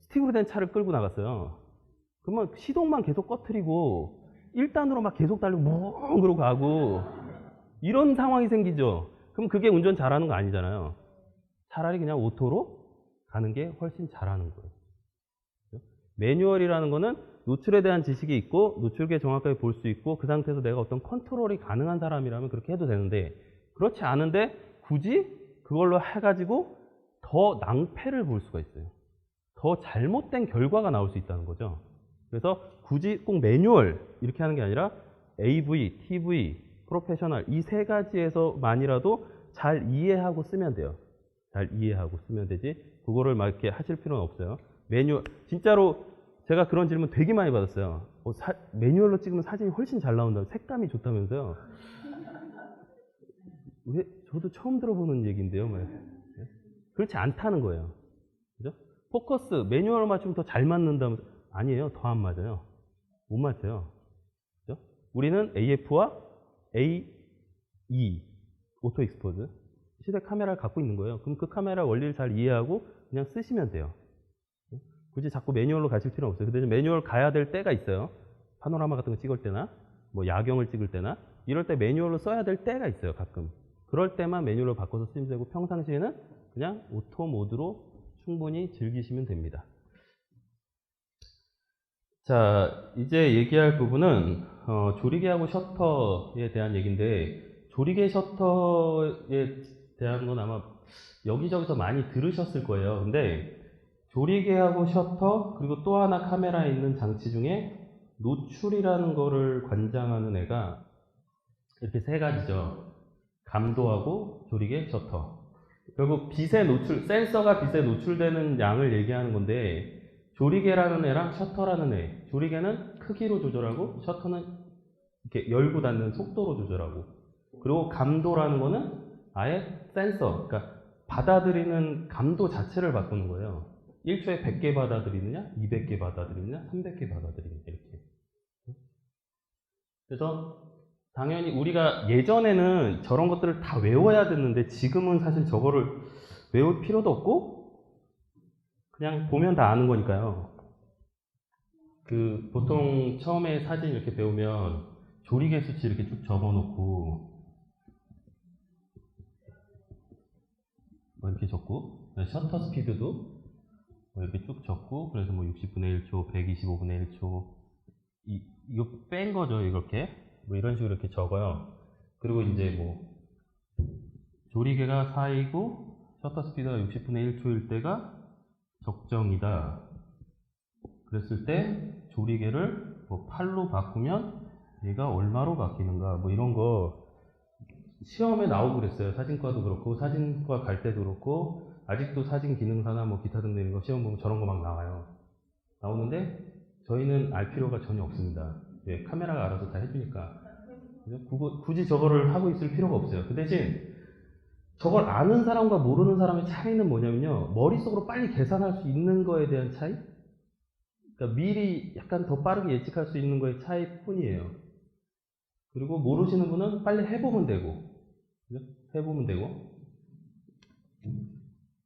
스틱으로 된 차를 끌고 나갔어요. 그러면 시동만 계속 꺼트리고 1단으로 막 계속 달리고 멍 그러고 가고 이런 상황이 생기죠. 그럼 그게 운전 잘하는 거 아니잖아요. 차라리 그냥 오토로 가는 게 훨씬 잘하는 거예요. 매뉴얼이라는 거는 노출에 대한 지식이 있고 노출계 정확하게 볼 수 있고 그 상태에서 내가 어떤 컨트롤이 가능한 사람이라면 그렇게 해도 되는데 그렇지 않은데 굳이 그걸로 해가지고 더 낭패를 볼 수가 있어요. 더 잘못된 결과가 나올 수 있다는 거죠. 그래서 굳이 꼭 매뉴얼 이렇게 하는 게 아니라 AV, TV, 프로페셔널 이 세 가지에서만이라도 잘 이해하고 쓰면 돼요. 잘 이해하고 쓰면 되지 그거를 막 이렇게 하실 필요는 없어요. 매뉴얼 진짜로 제가 그런 질문 되게 많이 받았어요. 매뉴얼로 찍으면 사진이 훨씬 잘 나온다. 색감이 좋다면서요. 왜? 저도 처음 들어보는 얘기인데요. 그렇지 않다는 거예요. 그죠? 포커스 매뉴얼로 맞추면 더 잘 맞는다면서 아니에요. 더 안 맞아요. 못 맞춰요. 그죠? 우리는 AF와 AE 오토 익스포즈 시대 카메라를 갖고 있는 거예요. 그럼 그 카메라 원리를 잘 이해하고 그냥 쓰시면 돼요. 굳이 자꾸 매뉴얼로 가실 필요는 없어요. 근데 매뉴얼 가야 될 때가 있어요. 파노라마 같은 거 찍을 때나 뭐 야경을 찍을 때나 이럴 때 매뉴얼로 써야 될 때가 있어요. 가끔. 그럴 때만 매뉴얼로 바꿔서 쓰면 되고 평상시에는 그냥 오토 모드로 충분히 즐기시면 됩니다. 자, 이제 얘기할 부분은 조리개하고 셔터에 대한 얘기인데 조리개 셔터에 대한 건 아마 여기저기서 많이 들으셨을 거예요. 근데 조리개하고 셔터 그리고 또 하나 카메라에 있는 장치 중에 노출이라는 거를 관장하는 애가 이렇게 세 가지죠. 감도하고 조리개, 셔터. 결국 빛의 노출, 센서가 빛에 노출되는 양을 얘기하는 건데 조리개라는 애랑 셔터라는 애. 조리개는 크기로 조절하고 셔터는 이렇게 열고 닫는 속도로 조절하고 그리고 감도라는 거는 아예 센서, 그러니까 받아들이는 감도 자체를 바꾸는 거예요. 1초에 100개 받아들이느냐, 200개 받아들이느냐, 300개 받아들이느냐 이렇게. 그래서 당연히 우리가 예전에는 저런 것들을 다 외워야 됐는데 지금은 사실 저거를 외울 필요도 없고 그냥 보면 다 아는 거니까요. 보통 처음에 사진 이렇게 배우면 조리개 수치 이렇게 쭉 적어놓고 이렇게 적고 셔터 스피드도 이렇게 쭉 적고 그래서 뭐 60분의 1초, 125분의 1초 이거 뺀 거죠. 이렇게 뭐 이런 식으로 이렇게 적어요. 그리고 이제 뭐 조리개가 4이고 셔터 스피드가 60분의 1초일 때가 적정이다. 그랬을 때 조리개를 뭐 8로 바꾸면 얘가 얼마로 바뀌는가 뭐 이런 거 시험에 나오고 그랬어요. 사진과도 그렇고 사진과 갈 때도 그렇고 아직도 사진 기능사나 뭐 기타 등등 이런 거 시험 보면 저런 거 막 나와요. 나오는데 저희는 알 필요가 전혀 없습니다. 예, 카메라가 알아서 다 해주니까 굳이 저거를 하고 있을 필요가 없어요. 그 대신 저걸 아는 사람과 모르는 사람의 차이는 뭐냐면요, 머릿속으로 빨리 계산할 수 있는 거에 대한 차이? 그러니까 미리 약간 더 빠르게 예측할 수 있는 거의 차이뿐이에요. 그리고 모르시는 분은 빨리 해보면 되고, 그죠? 해보면 되고,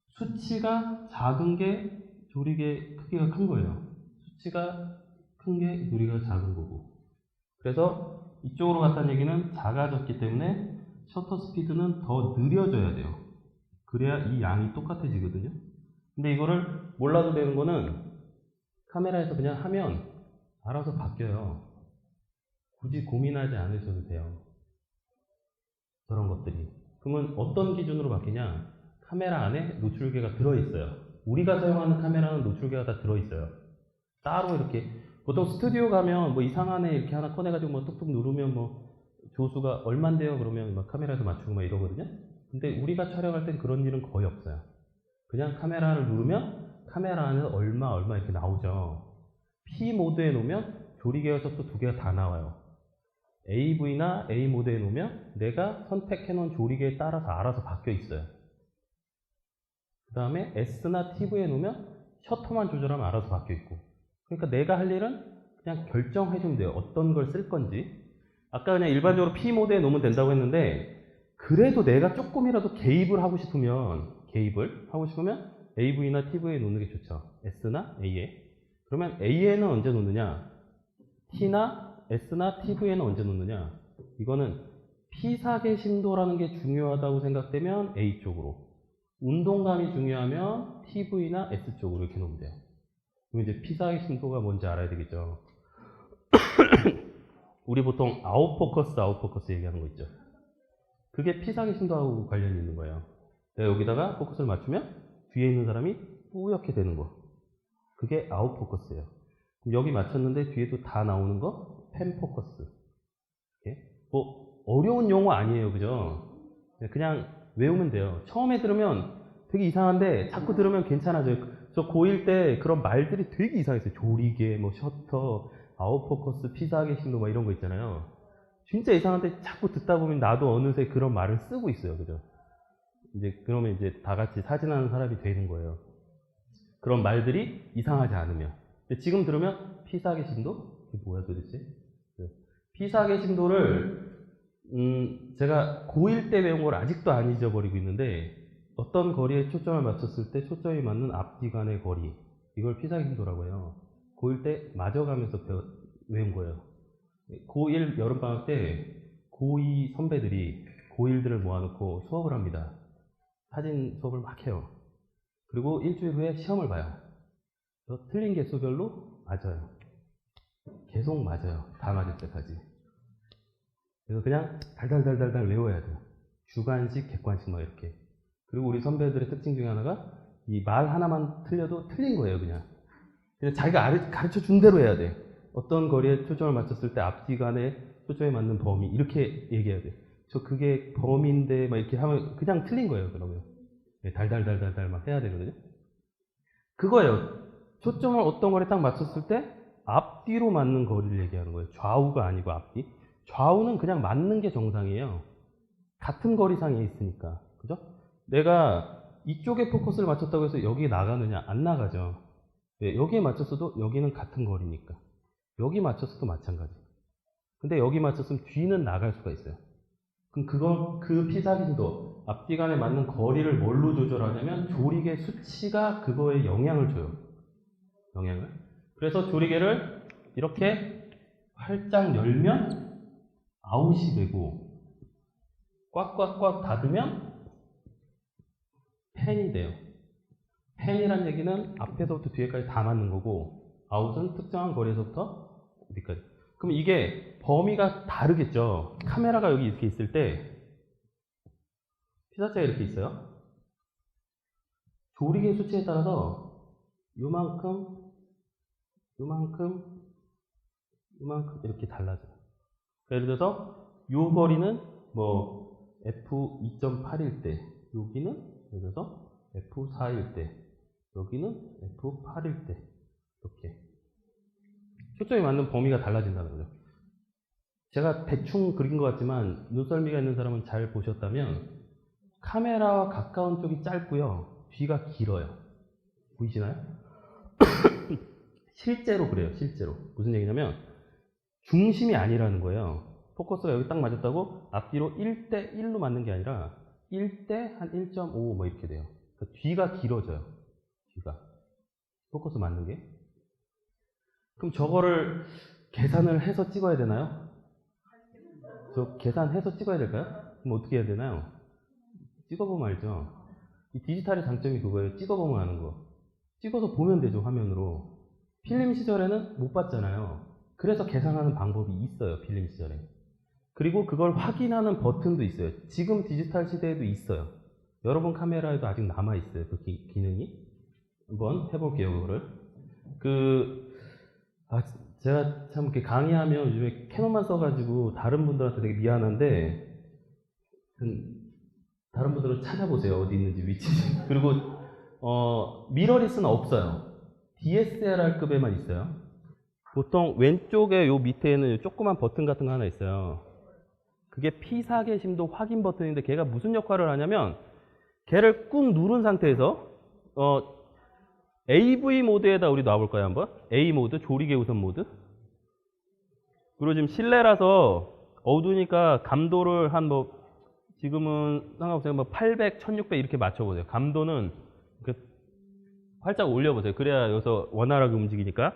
수치가 작은 게 조리개 크기가 큰 거예요. 수치가 큰 게 조리개가 작은 거고. 그래서 이쪽으로 갔다는 얘기는 작아졌기 때문에 셔터 스피드는 더 느려져야 돼요. 그래야 이 양이 똑같아지거든요. 근데 이거를 몰라도 되는 거는 카메라에서 그냥 하면 알아서 바뀌어요. 굳이 고민하지 않으셔도 돼요. 그런 것들이. 그러면 어떤 기준으로 바뀌냐? 카메라 안에 노출계가 들어있어요. 우리가 사용하는 카메라는 노출계가 다 들어있어요. 따로 이렇게 보통 스튜디오 가면 뭐 이상한 애 이렇게 하나 꺼내가지고 뭐 뚝뚝 누르면 뭐 조수가 얼만데요? 그러면 막 카메라에서 맞추고 막 이러거든요. 근데 우리가 촬영할 땐 그런 일은 거의 없어요. 그냥 카메라를 누르면 카메라 안에서 얼마 이렇게 나오죠. P 모드에 놓으면 조리개와 셔터 두 개가 다 나와요. AV나 A 모드에 놓으면 내가 선택해놓은 조리개에 따라서 알아서 바뀌어 있어요. 그 다음에 S나 TV에 놓으면 셔터만 조절하면 알아서 바뀌어 있고. 그러니까 내가 할 일은 그냥 결정해주면 돼요. 어떤 걸 쓸 건지. 아까 그냥 일반적으로 P 모드에 놓으면 된다고 했는데, 그래도 내가 조금이라도 개입을 하고 싶으면 AV나 TV에 놓는 게 좋죠. S나 A에. 그러면 A에는 언제 놓느냐? T나 S나 TV에는 언제 놓느냐? 이거는 피사계 심도라는 게 중요하다고 생각되면 A 쪽으로, 운동감이 중요하면 TV나 S 쪽으로 이렇게 놓으면 돼요. 그럼 이제 피사계 심도가 뭔지 알아야 되겠죠. 우리 보통 아웃포커스 얘기하는 거 있죠. 그게 피사계 심도하고 관련이 있는 거예요. 내가 여기다가 포커스를 맞추면 뒤에 있는 사람이 뿌옇게 되는 거. 그게 아웃포커스예요. 여기 맞췄는데 뒤에도 다 나오는 거 펜포커스. 뭐 어려운 용어 아니에요, 그죠? 그냥 외우면 돼요. 처음에 들으면 되게 이상한데 자꾸 들으면 괜찮아져요. 저 고1 때 그런 말들이 되게 이상했어요. 조리개, 뭐 셔터, 아웃포커스, 피사계 심도 막 이런 거 있잖아요. 진짜 이상한데 자꾸 듣다 보면 나도 어느새 그런 말을 쓰고 있어요, 그죠? 이제 그러면 이제 다 같이 사진하는 사람이 되는 거예요. 그런 말들이 이상하지 않으면. 근데 지금 들으면 피사계 심도? 이게 뭐야 도대체? 피사계 심도를 제가 고1 때 배운 걸 아직도 안 잊어버리고 있는데, 어떤 거리에 초점을 맞췄을 때 초점이 맞는 앞뒤 간의 거리, 이걸 피사계 심도라고 해요. 고1 때 맞아가면서 외운 거예요. 고1 여름방학 때 고2 선배들이 고1들을 모아놓고 수업을 합니다. 사진 수업을 막 해요. 그리고 일주일 후에 시험을 봐요. 틀린 개수별로 맞아요. 계속 맞아요. 다 맞을 때까지. 그래서 그냥 달달달달달 외워야 돼요. 주관식, 객관식 막 이렇게. 그리고 우리 선배들의 특징 중에 하나가 이 말 하나만 틀려도 틀린 거예요, 그냥. 그냥 자기가 가르쳐 준 대로 해야 돼. 어떤 거리에 초점을 맞췄을 때 앞뒤 간에 초점에 맞는 범위, 이렇게 얘기해야 돼. 저 그게 범위인데 막 이렇게 하면 그냥 틀린 거예요, 그러면. 달달달달달 막 해야 되거든요. 그거예요. 초점을 어떤 거리에 딱 맞췄을 때 앞뒤로 맞는 거리를 얘기하는 거예요. 좌우가 아니고 앞뒤. 좌우는 그냥 맞는 게 정상이에요. 같은 거리상에 있으니까. 그죠? 내가 이쪽에 포커스를 맞췄다고 해서 여기에 나가느냐? 안 나가죠. 여기에 맞췄어도 여기는 같은 거리니까. 여기 맞췄어도 마찬가지. 근데 여기 맞췄으면 뒤는 나갈 수가 있어요. 그럼 그 피사기도 앞뒤 간에 맞는 거리를 뭘로 조절하냐면 조리개 수치가 그거에 영향을 줘요. 영향을. 그래서 조리개를 이렇게 활짝 열면 아웃이 되고, 꽉꽉꽉 닫으면 펜이 돼요. 펜이란 얘기는 앞에서부터 뒤에까지 다 맞는 거고, 아웃은 특정한 거리에서부터 어디까지. 그럼 이게 범위가 다르겠죠. 카메라가 여기 이렇게 있을 때 피사체가 이렇게 있어요. 조리개 수치에 따라서 요만큼 이렇게 달라져요. 예를 들어서 요 거리는 뭐 f2.8일 때, 여기는 예를 들어서 f4일 때, 여기는 f8일 때, 이렇게 초점이 맞는 범위가 달라진다는 거죠. 제가 대충 그린 것 같지만 눈썰미가 있는 사람은 잘 보셨다면 카메라와 가까운 쪽이 짧고요, 뒤가 길어요. 보이시나요? 실제로 그래요. 실제로 무슨 얘기냐면 중심이 아니라는 거예요. 포커스가 여기 딱 맞았다고 앞뒤로 1대1로 맞는 게 아니라 1대 한 1.5 뭐 이렇게 돼요. 그러니까 뒤가 길어져요. 뒤가 포커스 맞는 게. 그럼 저거를 계산을 해서 찍어야 되나요? 저 계산해서 찍어야 될까요? 그럼 어떻게 해야 되나요? 찍어보면 알죠. 이 디지털의 장점이 그거예요. 찍어보면 아는 거. 찍어서 보면 되죠, 화면으로. 필름 시절에는 못 봤잖아요. 그래서 계산하는 방법이 있어요, 필름 시절에. 그리고 그걸 확인하는 버튼도 있어요. 지금 디지털 시대에도 있어요. 여러분 카메라에도 아직 남아있어요, 그 기능이. 한번 해볼게요, 그거를. 제가 참 이렇게 강의하면 요즘에 캐논만 써가지고 다른 분들한테 되게 미안한데, 다른 분들은 찾아보세요, 어디 있는지 위치. 그리고 미러리스는 없어요. DSLR급에만 있어요. 보통 왼쪽에 요 밑에는 요 조그만 버튼 같은 거 하나 있어요. 그게 P4개심도 확인 버튼인데 걔가 무슨 역할을 하냐면 걔를 꾹 누른 상태에서 AV 모드에다 우리 놔볼까요 한번? A 모드, 조리개 우선 모드. 그리고 지금 실내라서 어두우니까 감도를 한 지금은 상관없어요. 800, 1600 이렇게 맞춰보세요. 감도는 활짝 올려보세요. 그래야 여기서 원활하게 움직이니까.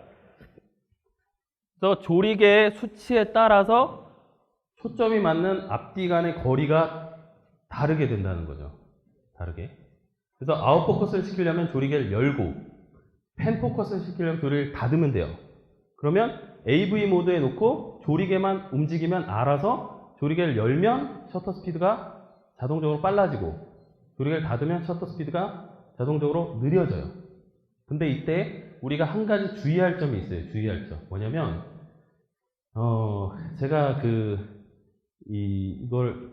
그래서 조리개의 수치에 따라서 초점이 맞는 앞뒤 간의 거리가 다르게 된다는 거죠. 다르게. 그래서 아웃포커스를 시키려면 조리개를 열고, 펜포커스를 시키려면 조리개를 닫으면 돼요. 그러면 AV 모드에 놓고 조리개만 움직이면 알아서 조리개를 열면 셔터 스피드가 자동적으로 빨라지고, 조리개를 닫으면 셔터 스피드가 자동적으로 느려져요. 근데 이때 우리가 한 가지 주의할 점이 있어요. 주의할 점. 뭐냐면 제가 이걸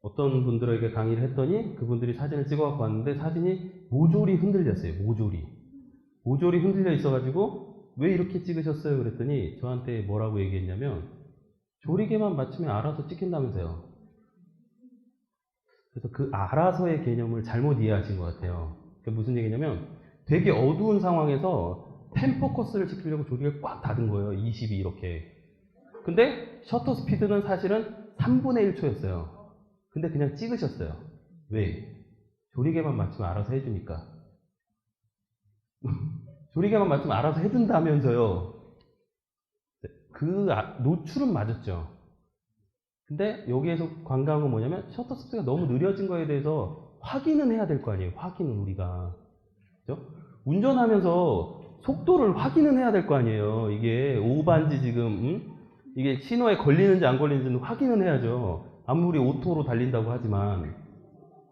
어떤 분들에게 강의를 했더니 그분들이 사진을 찍어 갖고 왔는데 사진이 모조리 흔들렸어요. 모조리 흔들려 있어가지고 왜 이렇게 찍으셨어요? 그랬더니 저한테 뭐라고 얘기했냐면 조리개만 맞추면 알아서 찍힌다면서요. 그래서 그 알아서의 개념을 잘못 이해하신 것 같아요. 그게 무슨 얘기냐면 되게 어두운 상황에서 펜 포커스를 시키려고 조리개를 꽉 닫은 거예요. 22 이렇게. 근데 셔터 스피드는 사실은 3분의 1초였어요. 근데 그냥 찍으셨어요. 왜? 조리개만 맞추면 알아서 해주니까. 조리개만 맞추면 알아서 해준다면서요. 노출은 맞았죠. 근데 여기에서 관광한 건 뭐냐면 셔터 스피드가 너무 느려진 거에 대해서 확인은 해야 될 거 아니에요. 확인은 우리가. 그죠? 운전하면서 속도를 확인은 해야 될 거 아니에요. 이게 오반지 지금 이게 신호에 걸리는지 안 걸리는지는 확인은 해야죠. 아무리 오토로 달린다고 하지만.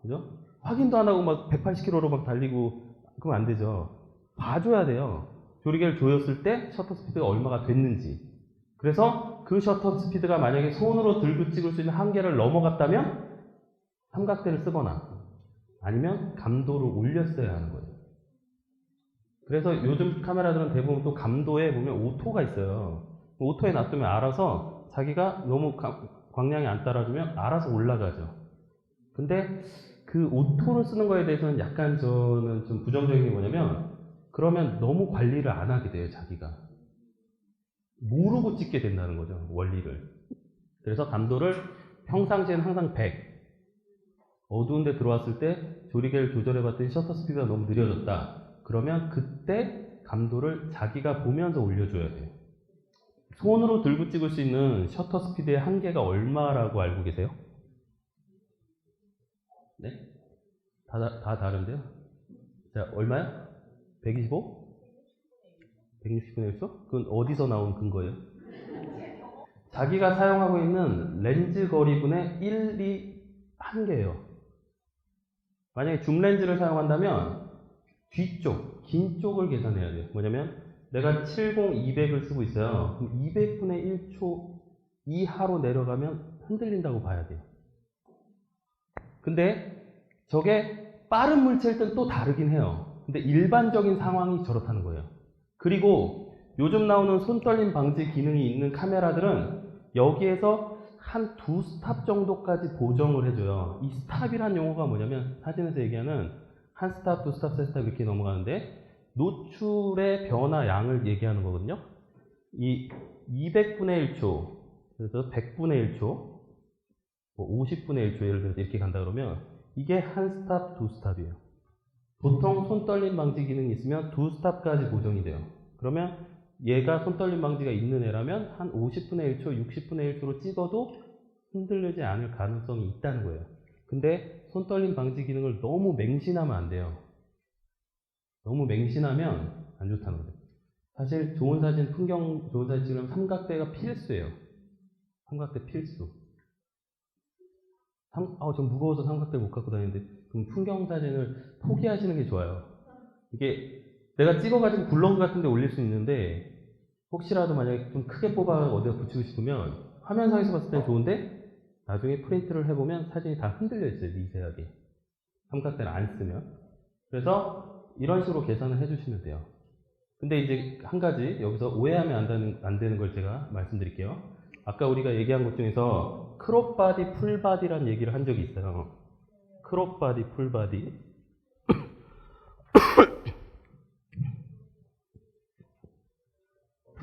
그죠? 확인도 안 하고 막 180km로 막 달리고 그러면 안 되죠. 봐줘야 돼요. 조리개를 조였을 때 셔터 스피드가 얼마가 됐는지. 그래서 그 셔터 스피드가 만약에 손으로 들고 찍을 수 있는 한계를 넘어갔다면 삼각대를 쓰거나 아니면 감도를 올렸어야 하는 거예요. 그래서 요즘 카메라들은 대부분 또 감도에 보면 오토가 있어요. 오토에 놔두면 알아서 자기가 너무 광량이 안 따라주면 알아서 올라가죠. 근데 그 오토를 쓰는 거에 대해서는 약간 저는 좀 부정적인 게 뭐냐면 그러면 너무 관리를 안 하게 돼요, 자기가. 모르고 찍게 된다는 거죠, 원리를. 그래서 감도를 평상시에는 항상 100. 어두운 데 들어왔을 때 조리개를 조절해 봤더니 셔터 스피드가 너무 느려졌다. 그러면 그때 감도를 자기가 보면서 올려줘야 돼요. 손으로 들고 찍을 수 있는 셔터 스피드의 한계가 얼마라고 알고 계세요? 네? 다 다른데요? 자, 얼마요? 125? 160분의 1초? 그건 어디서 나온 근거예요? 자기가 사용하고 있는 렌즈 거리분의 1, 2 한계예요. 만약에 줌 렌즈를 사용한다면 뒤쪽, 긴 쪽을 계산해야 돼요. 뭐냐면 내가 70-200을 쓰고 있어요. 그럼 200분의 1초 이하로 내려가면 흔들린다고 봐야 돼요. 근데 저게 빠른 물체일 땐 또 다르긴 해요. 근데 일반적인 상황이 저렇다는 거예요. 그리고 요즘 나오는 손떨림 방지 기능이 있는 카메라들은 여기에서 한 2스탑 정도까지 보정을 해줘요. 이 스탑이란 용어가 뭐냐면 사진에서 얘기하는 한 스탑, 2스탑, 3스탑 이렇게 넘어가는데 노출의 변화 양을 얘기하는 거거든요. 이 200분의 1초, 그래서 100분의 1초, 50분의 1초 예를 들어서 이렇게 간다 그러면 이게 한 스탑, 2스탑이에요. 보통 손떨림 방지 기능이 있으면 2스탑까지 보정이 돼요. 그러면 얘가 손떨림 방지가 있는 애라면 한 50분의 1초, 60분의 1초로 찍어도 흔들리지 않을 가능성이 있다는 거예요. 근데 손떨림 방지 기능을 너무 맹신하면 안 돼요. 너무 맹신하면 안 좋다는 거예요. 사실 좋은 사진, 풍경 좋은 사진 찍으면 삼각대가 필수예요. 삼각대 필수. 좀 무거워서 삼각대 못 갖고 다니는데 그럼 풍경 사진을 포기하시는 게 좋아요. 이게 내가 찍어가지고 굴러온 같은 데 올릴 수 있는데 혹시라도 만약에 좀 크게 뽑아 어디다 붙이고 싶으면 화면상에서 봤을 땐 좋은데 나중에 프린트를 해보면 사진이 다 흔들려 있어요. 미세하게. 삼각대를 안 쓰면. 그래서 이런 식으로 계산을 해주시면 돼요. 근데 이제 한 가지 여기서 오해하면 안 되는 걸 제가 말씀드릴게요. 아까 우리가 얘기한 것 중에서 크롭 바디, 풀 바디라는 얘기를 한 적이 있어요. 크롭 바디, 풀 바디.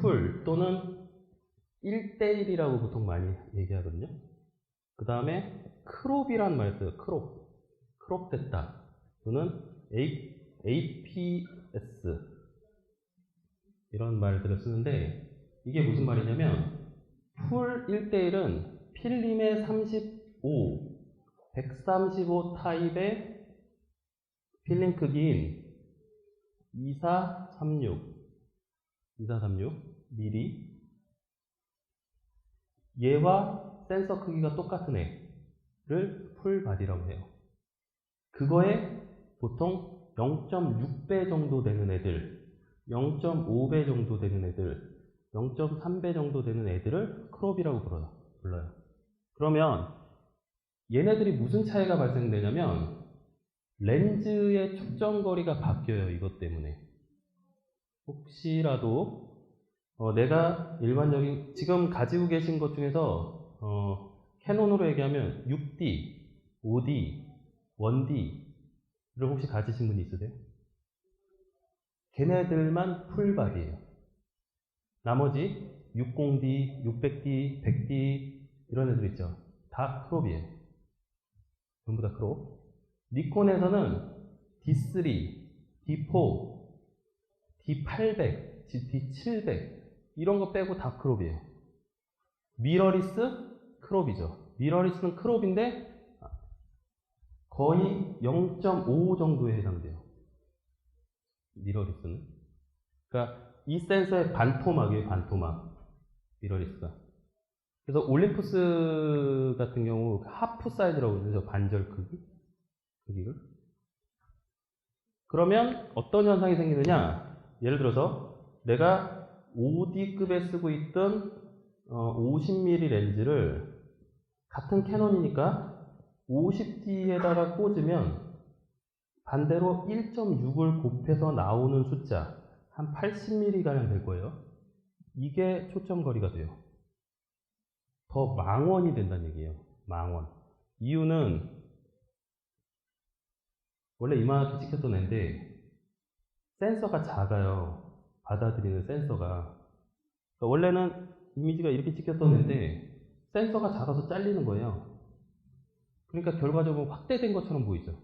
풀 또는 1대1이라고 보통 많이 얘기하거든요. 그 다음에 크롭이라는 말 써요. 크롭 됐다. 또는 APS 이런 말들을 쓰는데 이게 무슨 말이냐면 풀 1대1은 필름의 35, 135 타입의 필름 크기인 2436 mm 얘와 센서 크기가 똑같은 애를 풀 바디라고 해요. 그거에 보통 0.6배 정도 되는 애들, 0.5배 정도 되는 애들, 0.3배 정도 되는 애들을 크롭이라고 불러요. 그러면 얘네들이 무슨 차이가 발생되냐면 렌즈의 초점거리가 바뀌어요. 이것 때문에. 혹시라도 내가 일반적인 지금 가지고 계신 것 중에서 캐논으로 얘기하면 6D, 5D, 1D를 혹시 가지신 분이 있으세요? 걔네들만 풀바디예요. 나머지 60D, 600D, 100D 이런 애들 있죠. 다 크롭이에요. 전부 다 크롭. 니콘에서는 D3, D4, D800, D700 이런 거 빼고 다 크롭이에요. 미러리스 크롭이죠. 미러리스는 크롭인데 거의 0.5 정도에 해당돼요. 미러리스는. 그러니까 이 센서의 반토막이에요. 반토막. 미러리스가. 그래서 올림푸스 같은 경우 하프 사이즈라고 그러죠. 반절 크기를. 그러면 어떤 현상이 생기느냐? 예를 들어서 내가 5D급에 쓰고 있던 50mm 렌즈를 같은 캐논이니까 50D에다가 꽂으면 반대로 1.6을 곱해서 나오는 숫자 한 80mm가량 될 거예요. 이게 초점거리가 돼요. 더 망원이 된다는 얘기예요. 망원. 이유는 원래 이만하게 찍혔던 애인데 센서가 작아요. 받아들이는 센서가. 그러니까 원래는 이미지가 이렇게 찍혔던 애인데 센서가 작아서 잘리는 거예요. 그러니까 결과적으로 확대된 것처럼 보이죠.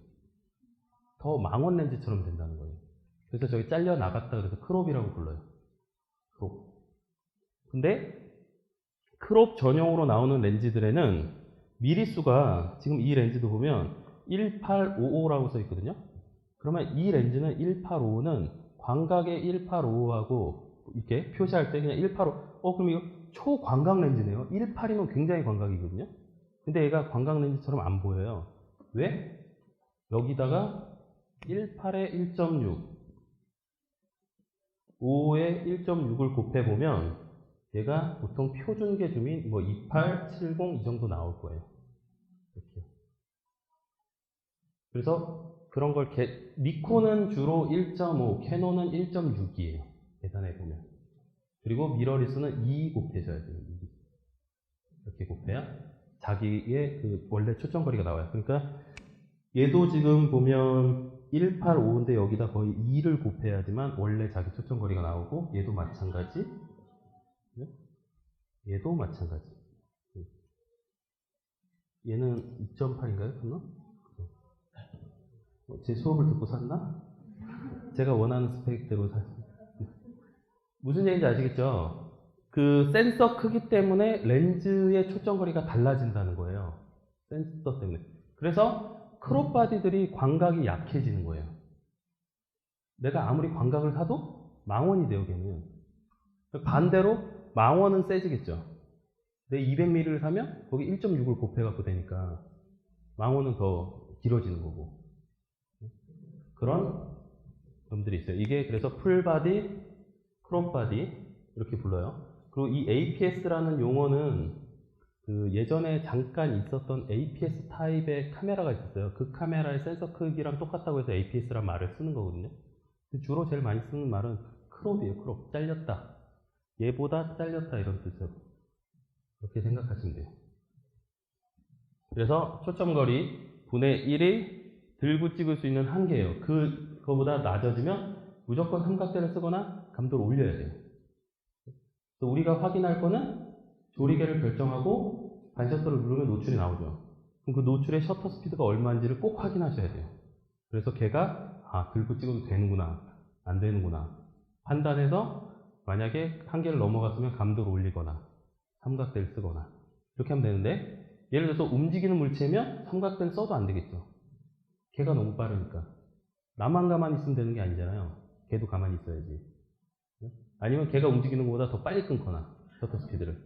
더 망원 렌즈처럼 된다는 거예요. 그래서 저기 잘려 나갔다 그래서 크롭이라고 불러요. 크롭. 근데 크롭 전용으로 나오는 렌즈들에는 미리수가 지금 이 렌즈도 보면 1855라고 써 있거든요. 그러면 이 렌즈는 1855는 광각의 1855하고 이렇게 표시할 때 그냥 185 그럼 이거 초광각 렌즈네요. 18이면 굉장히 광각이거든요. 근데 얘가 광각 렌즈처럼 안 보여요. 왜? 여기다가 18에 1.6 5에 1.6을 곱해보면 얘가 보통 표준 계중인 28, 70 이 정도 나올 거예요. 이렇게. 그래서 그런 걸 니콘은 주로 1.5, 캐논은 1.6이에요. 계산해 보면. 그리고 미러리스는 2 곱해줘야 돼요. 2. 이렇게 곱해야 자기의 그 원래 초점거리가 나와요. 그러니까 얘도 지금 보면 185인데 여기다 거의 2를 곱해야지만 원래 자기 초점거리가 나오고, 얘도 마찬가지. 얘도 마찬가지. 얘는 2.8인가요? 그러면? 제 수업을 듣고 샀나? 제가 원하는 스펙대로 샀습니다. 무슨 얘기인지 아시겠죠? 그 센서 크기 때문에 렌즈의 초점거리가 달라진다는 거예요. 센서 때문에. 그래서 크롭 바디들이 광각이 약해지는 거예요. 내가 아무리 광각을 사도 망원이 돼요, 걔는. 반대로 망원은 세지겠죠. 내 200mm를 사면 거기 1.6을 곱해갖고 되니까 망원은 더 길어지는 거고. 그런 놈들이 있어요. 이게 그래서 풀바디, 크롬바디 이렇게 불러요. 그리고 이 APS라는 용어는 그 예전에 잠깐 있었던 APS 타입의 카메라가 있었어요. 그 카메라의 센서 크기랑 똑같다고 해서 APS라는 말을 쓰는 거거든요. 주로 제일 많이 쓰는 말은 크롭이에요. 크롭. 잘렸다. 얘보다 잘렸다 이런 뜻으로. 그렇게 생각하시면 돼요. 그래서 초점거리 분의 1이 들고 찍을 수 있는 한계예요. 그거보다 낮아지면 무조건 삼각대를 쓰거나 감도를 올려야 돼요. 그래서 우리가 확인할 거는 조리개를 결정하고 반셔터를 누르면 노출이 나오죠. 그럼 그 노출의 셔터 스피드가 얼마인지를 꼭 확인하셔야 돼요. 그래서 걔가 들고 찍어도 되는구나, 안 되는구나 판단해서 만약에 한계를 넘어갔으면 감도를 올리거나 삼각대를 쓰거나 이렇게 하면 되는데, 예를 들어서 움직이는 물체면 삼각대는 써도 안 되겠죠. 걔가 너무 빠르니까. 나만 가만히 있으면 되는 게 아니잖아요. 걔도 가만히 있어야지. 아니면 걔가 움직이는 것보다 더 빨리 끊거나 셔터 스피드를.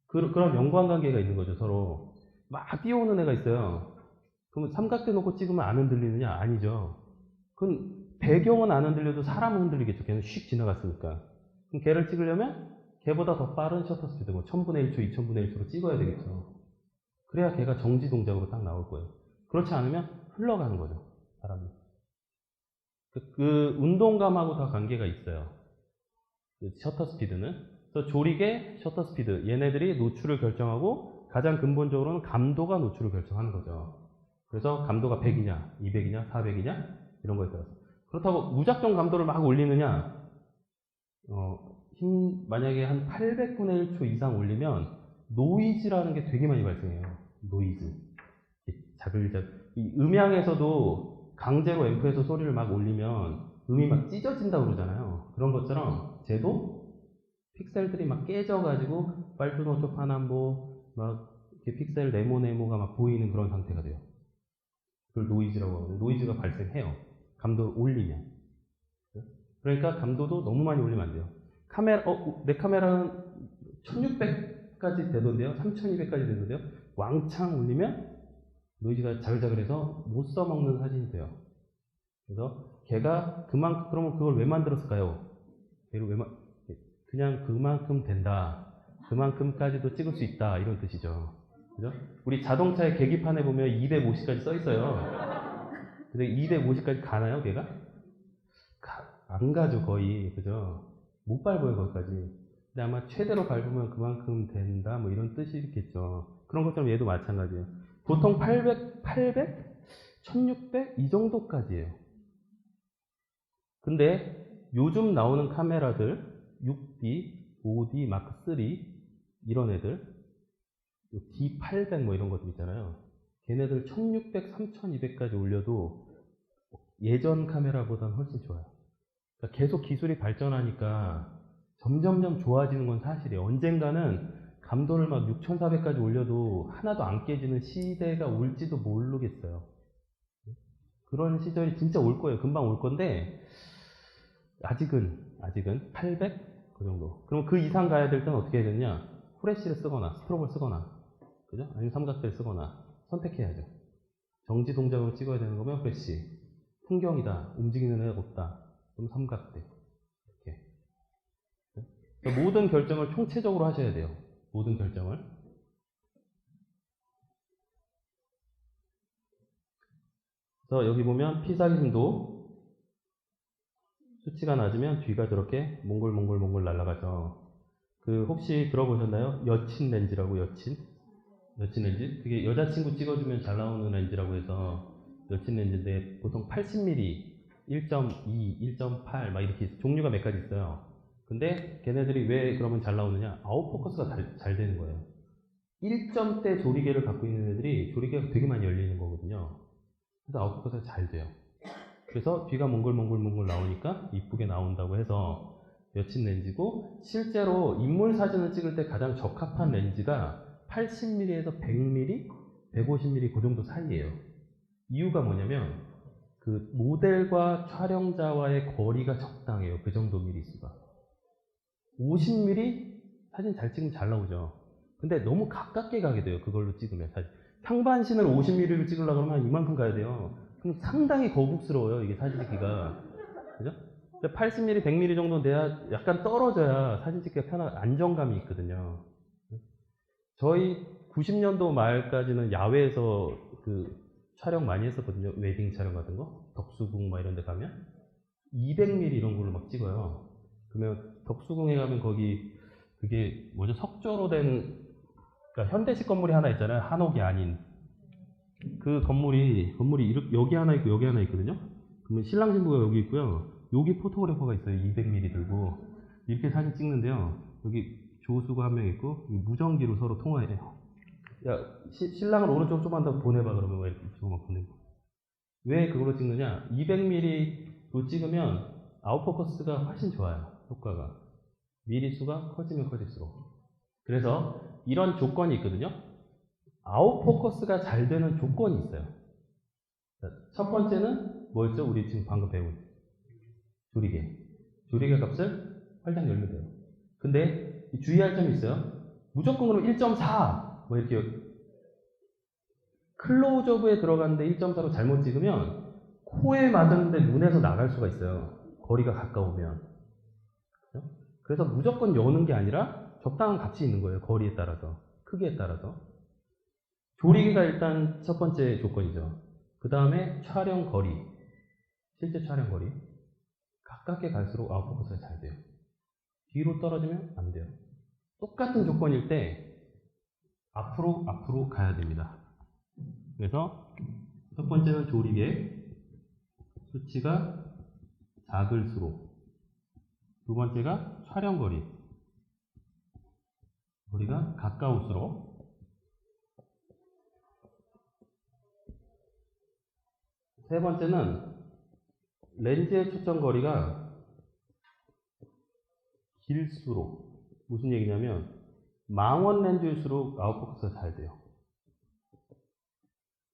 그런 연관관계가 있는 거죠. 서로 막 뛰어오는 애가 있어요. 그럼 삼각대 놓고 찍으면 안 흔들리느냐? 아니죠. 그럼 배경은 안 흔들려도 사람은 흔들리겠죠. 걔는 휙 지나갔으니까. 그럼 걔를 찍으려면 걔보다 더 빠른 셔터 스피드, 뭐 1000분의 1초, 2000분의 1초로 찍어야 되겠죠. 그래야 걔가 정지 동작으로 딱 나올 거예요. 그렇지 않으면 흘러가는 거죠, 사람이. 그 운동감하고 다 관계가 있어요. 그 셔터 스피드는. 그래서 조리개, 셔터 스피드, 얘네들이 노출을 결정하고 가장 근본적으로는 감도가 노출을 결정하는 거죠. 그래서 감도가 100이냐, 200이냐, 400이냐 이런 거에 따라서. 그렇다고 무작정 감도를 막 올리느냐, 만약에 한 800분의 1초 이상 올리면 노이즈라는 게 되게 많이 발생해요. 노이즈. 음향에서도 강제로 앰프에서 소리를 막 올리면 음이 막 찢어진다고 그러잖아요. 그런 것처럼 쟤도 픽셀들이 막 깨져가지고 빨주노초 파남보 막 이렇게 픽셀 네모가 막 보이는 그런 상태가 돼요. 그걸 노이즈라고 하거든요. 노이즈가 발생해요. 감도를 올리면. 그러니까 감도도 너무 많이 올리면 안 돼요. 내 카메라는 1600까지 되던데요. 3200까지 되던데요. 왕창 올리면 노이즈가 자글자글해서 못 써먹는 사진이 돼요. 그래서 걔가 그러면 그걸 왜 만들었을까요? 그냥 그만큼 된다. 그만큼까지도 찍을 수 있다. 이런 뜻이죠. 그죠? 우리 자동차의 계기판에 보면 250까지 써 있어요. 근데 250까지 가나요, 걔가? 안 가죠, 거의. 그죠? 못 밟아요, 거기까지. 근데 아마 최대로 밟으면 그만큼 된다, 뭐 이런 뜻이겠죠. 그런 것처럼 얘도 마찬가지예요. 보통 800, 1600? 이 정도까지예요. 근데 요즘 나오는 카메라들, 6D, 5D, 마크3, 이런 애들, D800 뭐 이런 것들 있잖아요. 걔네들 1600, 3200까지 올려도 예전 카메라보다는 훨씬 좋아요. 그러니까 계속 기술이 발전하니까 점점점 좋아지는 건 사실이에요. 언젠가는 감도를 막 6400까지 올려도 하나도 안 깨지는 시대가 올지도 모르겠어요. 그런 시절이 진짜 올 거예요. 금방 올 건데 아직은 800? 그 정도. 그럼 그 이상 가야 될 때는 어떻게 해야 되느냐? 후레쉬를 쓰거나 스트로브를 쓰거나, 그죠? 아니면 삼각대를 쓰거나 선택해야죠. 정지 동작으로 찍어야 되는 거면 후레쉬, 풍경이다, 움직이는 애가 없다, 그럼 삼각대. 이렇게. 그러니까 모든 결정을 총체적으로 하셔야 돼요. 모든 결정을. 그래서 여기 보면 피사기심도 수치가 낮으면 뒤가 저렇게 몽골 날아가죠. 그 혹시 들어보셨나요? 여친 렌즈라고 여친 렌즈? 그게 여자친구 찍어주면 잘 나오는 렌즈라고 해서 여친 렌즈인데 보통 80mm, 1.2, 1.8 막 이렇게 종류가 몇 가지 있어요. 근데 걔네들이 왜 그러면 잘 나오느냐? 아웃포커스가 잘 되는 거예요. 1점대 조리개를 갖고 있는 애들이 조리개가 되게 많이 열리는 거거든요. 그래서 아웃포커스가 잘 돼요. 그래서 뒤가 몽골 나오니까 이쁘게 나온다고 해서 여친 렌즈고, 실제로 인물 사진을 찍을 때 가장 적합한 렌즈가 80mm에서 100mm, 150mm 그 정도 사이예요. 이유가 뭐냐면 그 모델과 촬영자와의 거리가 적당해요. 그 정도 미리수가. 50mm 사진 잘 찍으면 잘 나오죠. 근데 너무 가깝게 가게 돼요. 그걸로 찍으면. 사실 상반신을 50mm를 찍으려고 하면 이만큼 가야 돼요. 그럼 상당히 거북스러워요. 이게 사진 찍기가. 그죠? 80mm, 100mm 정도 돼야 약간 떨어져야 사진 찍기가 편한 안정감이 있거든요. 저희 90년도 말까지는 야외에서 그 촬영 많이 했었거든요. 웨딩 촬영 같은 거. 덕수궁 막 이런 데 가면 200mm 이런 걸로 막 찍어요. 그러면 덕수궁에 가면 거기 그게 뭐죠? 석조로 된, 그러니까 현대식 건물이 하나 있잖아요. 한옥이 아닌. 그 건물이 여기 하나 있고 여기 하나 있거든요. 그러면 신랑 신부가 여기 있고요. 여기 포토그래퍼가 있어요. 200mm 들고 이렇게 사진 찍는데요. 여기 조수가 한 명 있고 무전기로 서로 통화해요. 야, 신랑을 오른쪽 좀만 더 보내봐. 그러면 왜 이렇게 막 보내고. 왜 그걸로 찍느냐? 200mm로 찍으면 아웃포커스가 훨씬 좋아요. 효과가. 미리수가 커지면 커질수록. 그래서 이런 조건이 있거든요. 아웃포커스가 잘 되는 조건이 있어요. 첫 번째는 뭐였죠? 우리 지금 방금 배운 조리개. 조리개 값을 활짝 열면 돼요. 근데 주의할 점이 있어요. 무조건 그럼 1.4 뭐 이렇게 클로즈업에 들어갔는데 1.4로 잘못 찍으면 코에 맞았는데 눈에서 나갈 수가 있어요. 거리가 가까우면. 그래서 무조건 여는 게 아니라 적당한 값이 있는 거예요. 거리에 따라서. 크기에 따라서. 조리개가 일단 첫 번째 조건이죠. 그 다음에 촬영 거리. 실제 촬영 거리. 가깝게 갈수록 아웃포커스가 잘 돼요. 뒤로 떨어지면 안 돼요. 똑같은 조건일 때 앞으로 가야 됩니다. 그래서 첫 번째는 조리개. 수치가 작을수록. 두 번째가 촬영 거리. 거리가 가까울수록. 세 번째는 렌즈의 초점 거리가 길수록. 무슨 얘기냐면 망원 렌즈일수록 아웃포커스가 잘 돼요.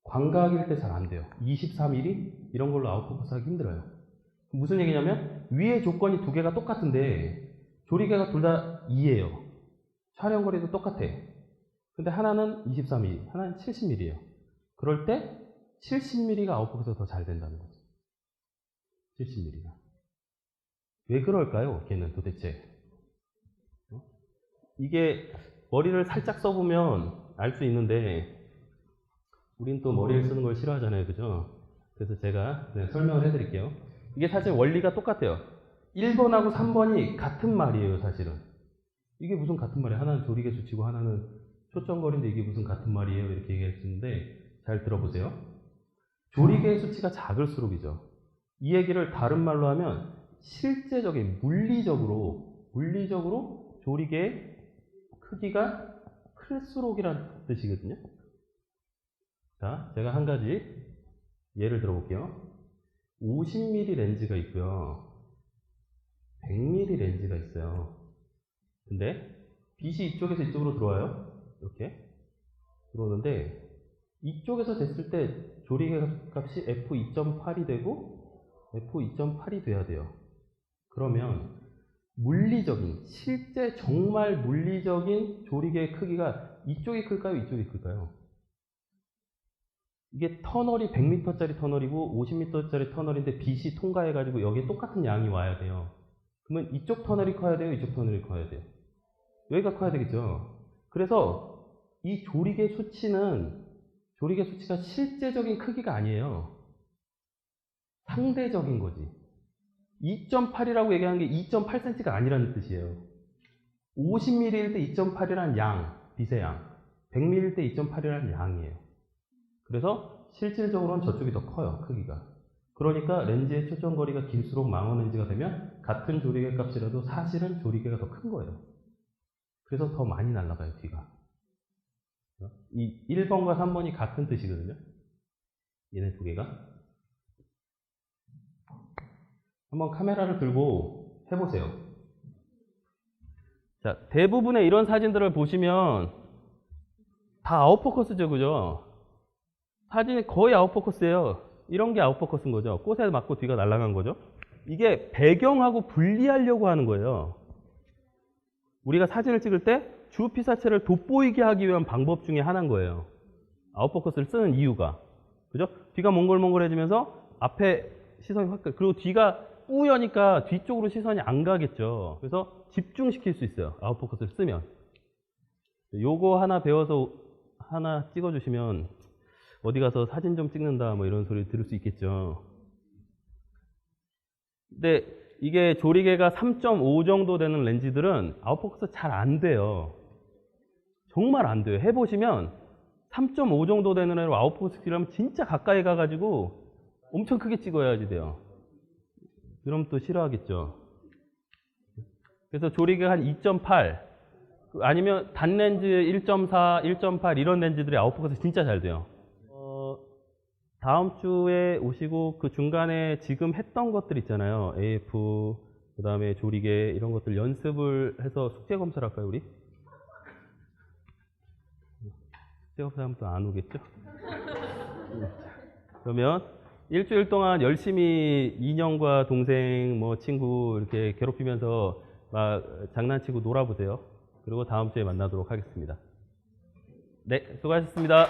광각일 때 잘 안 돼요. 24mm 이런 걸로 아웃포커스 하기 힘들어요. 무슨 얘기냐면 위에 조건이 두 개가 똑같은데 조리개가 둘 다 2예요. 촬영 거리도 똑같아. 근데 하나는 24mm, 하나는 70mm예요. 그럴 때 70mm가 아웃포커스가 더 잘 된다는 거죠. 70mm가. 왜 그럴까요? 걔는 도대체. 이게 머리를 살짝 써보면 알 수 있는데 우린 또 머리를 쓰는 걸 싫어하잖아요. 그죠? 그래서 제가 설명을 해드릴게요. 이게 사실 원리가 똑같아요. 1번하고 3번이 같은 말이에요. 사실은. 이게 무슨 같은 말이에요. 하나는 조리개 수치고 하나는 초점거리인데 이게 무슨 같은 말이에요. 이렇게 얘기할 수 있는데 잘 들어보세요. 조리개의 수치가 작을수록이죠. 이 얘기를 다른 말로 하면 실제적인 물리적으로 조리개의 크기가 클수록이라는 뜻이거든요. 자, 제가 한 가지 예를 들어볼게요. 50mm 렌즈가 있고요. 100mm 렌즈가 있어요. 근데 빛이 이쪽에서 이쪽으로 들어와요. 이렇게 들어오는데 이쪽에서 됐을 때 조리개 값이 f2.8이 되고 f2.8이 돼야 돼요. 그러면 물리적인, 실제 정말 물리적인 조리개의 크기가 이쪽이 클까요? 이쪽이 클까요? 이게 터널이 100m짜리 터널이고 50m짜리 터널인데 빛이 통과해가지고 여기에 똑같은 양이 와야 돼요. 그러면 이쪽 터널이 커야 돼요? 이쪽 터널이 커야 돼요? 여기가 커야 되겠죠. 그래서 이 조리개 수치가 실제적인 크기가 아니에요. 상대적인 거지. 2.8이라고 얘기하는 게 2.8cm가 아니라는 뜻이에요. 50mm일 때 2.8이란 양, 빛의 양. 100mm일 때 2.8이란 양이에요. 그래서 실질적으로는 저쪽이 더 커요, 크기가. 그러니까 렌즈의 초점거리가 길수록 망원 렌즈가 되면 같은 조리개 값이라도 사실은 조리개가 더 큰 거예요. 그래서 더 많이 날아가요, 뒤가. 이 1번과 3번이 같은 뜻이거든요. 얘네 두 개가. 한번 카메라를 들고 해보세요. 자, 대부분의 이런 사진들을 보시면 다 아웃포커스죠, 그죠? 사진이 거의 아웃포커스예요. 이런 게 아웃포커스인 거죠. 꽃에 맞고 뒤가 날아간 거죠. 이게 배경하고 분리하려고 하는 거예요. 우리가 사진을 찍을 때 주 피사체를 돋보이게 하기 위한 방법 중에 하나인 거예요. 아웃포커스를 쓰는 이유가. 그죠? 뒤가 몽글몽글해지면서 앞에 시선이 확, 그리고 뒤가 뿌여니까 뒤쪽으로 시선이 안 가겠죠. 그래서 집중시킬 수 있어요. 아웃포커스를 쓰면. 요거 하나 배워서 하나 찍어주시면 어디 가서 사진 좀 찍는다 뭐 이런 소리 들을 수 있겠죠. 근데 이게 조리개가 3.5 정도 되는 렌즈들은 아웃포커스 잘 안 돼요. 정말 안 돼요. 해보시면 3.5 정도 되는 애로 아웃포커스 찍으려면 진짜 가까이 가가지고 엄청 크게 찍어야지 돼요. 그럼 또 싫어하겠죠. 그래서 조리개가 한 2.8 아니면 단렌즈 1.4, 1.8 이런 렌즈들이 아웃포커스 진짜 잘 돼요. 다음 주에 오시고 그 중간에 지금 했던 것들 있잖아요. AF, 그 다음에 조리개 이런 것들 연습을 해서 숙제 검사를 할까요, 우리? 숙제 검사하면 또 안 오겠죠? 그러면 일주일 동안 열심히 인형과 동생, 뭐 친구 이렇게 괴롭히면서 막 장난치고 놀아보세요. 그리고 다음 주에 만나도록 하겠습니다. 네, 수고하셨습니다.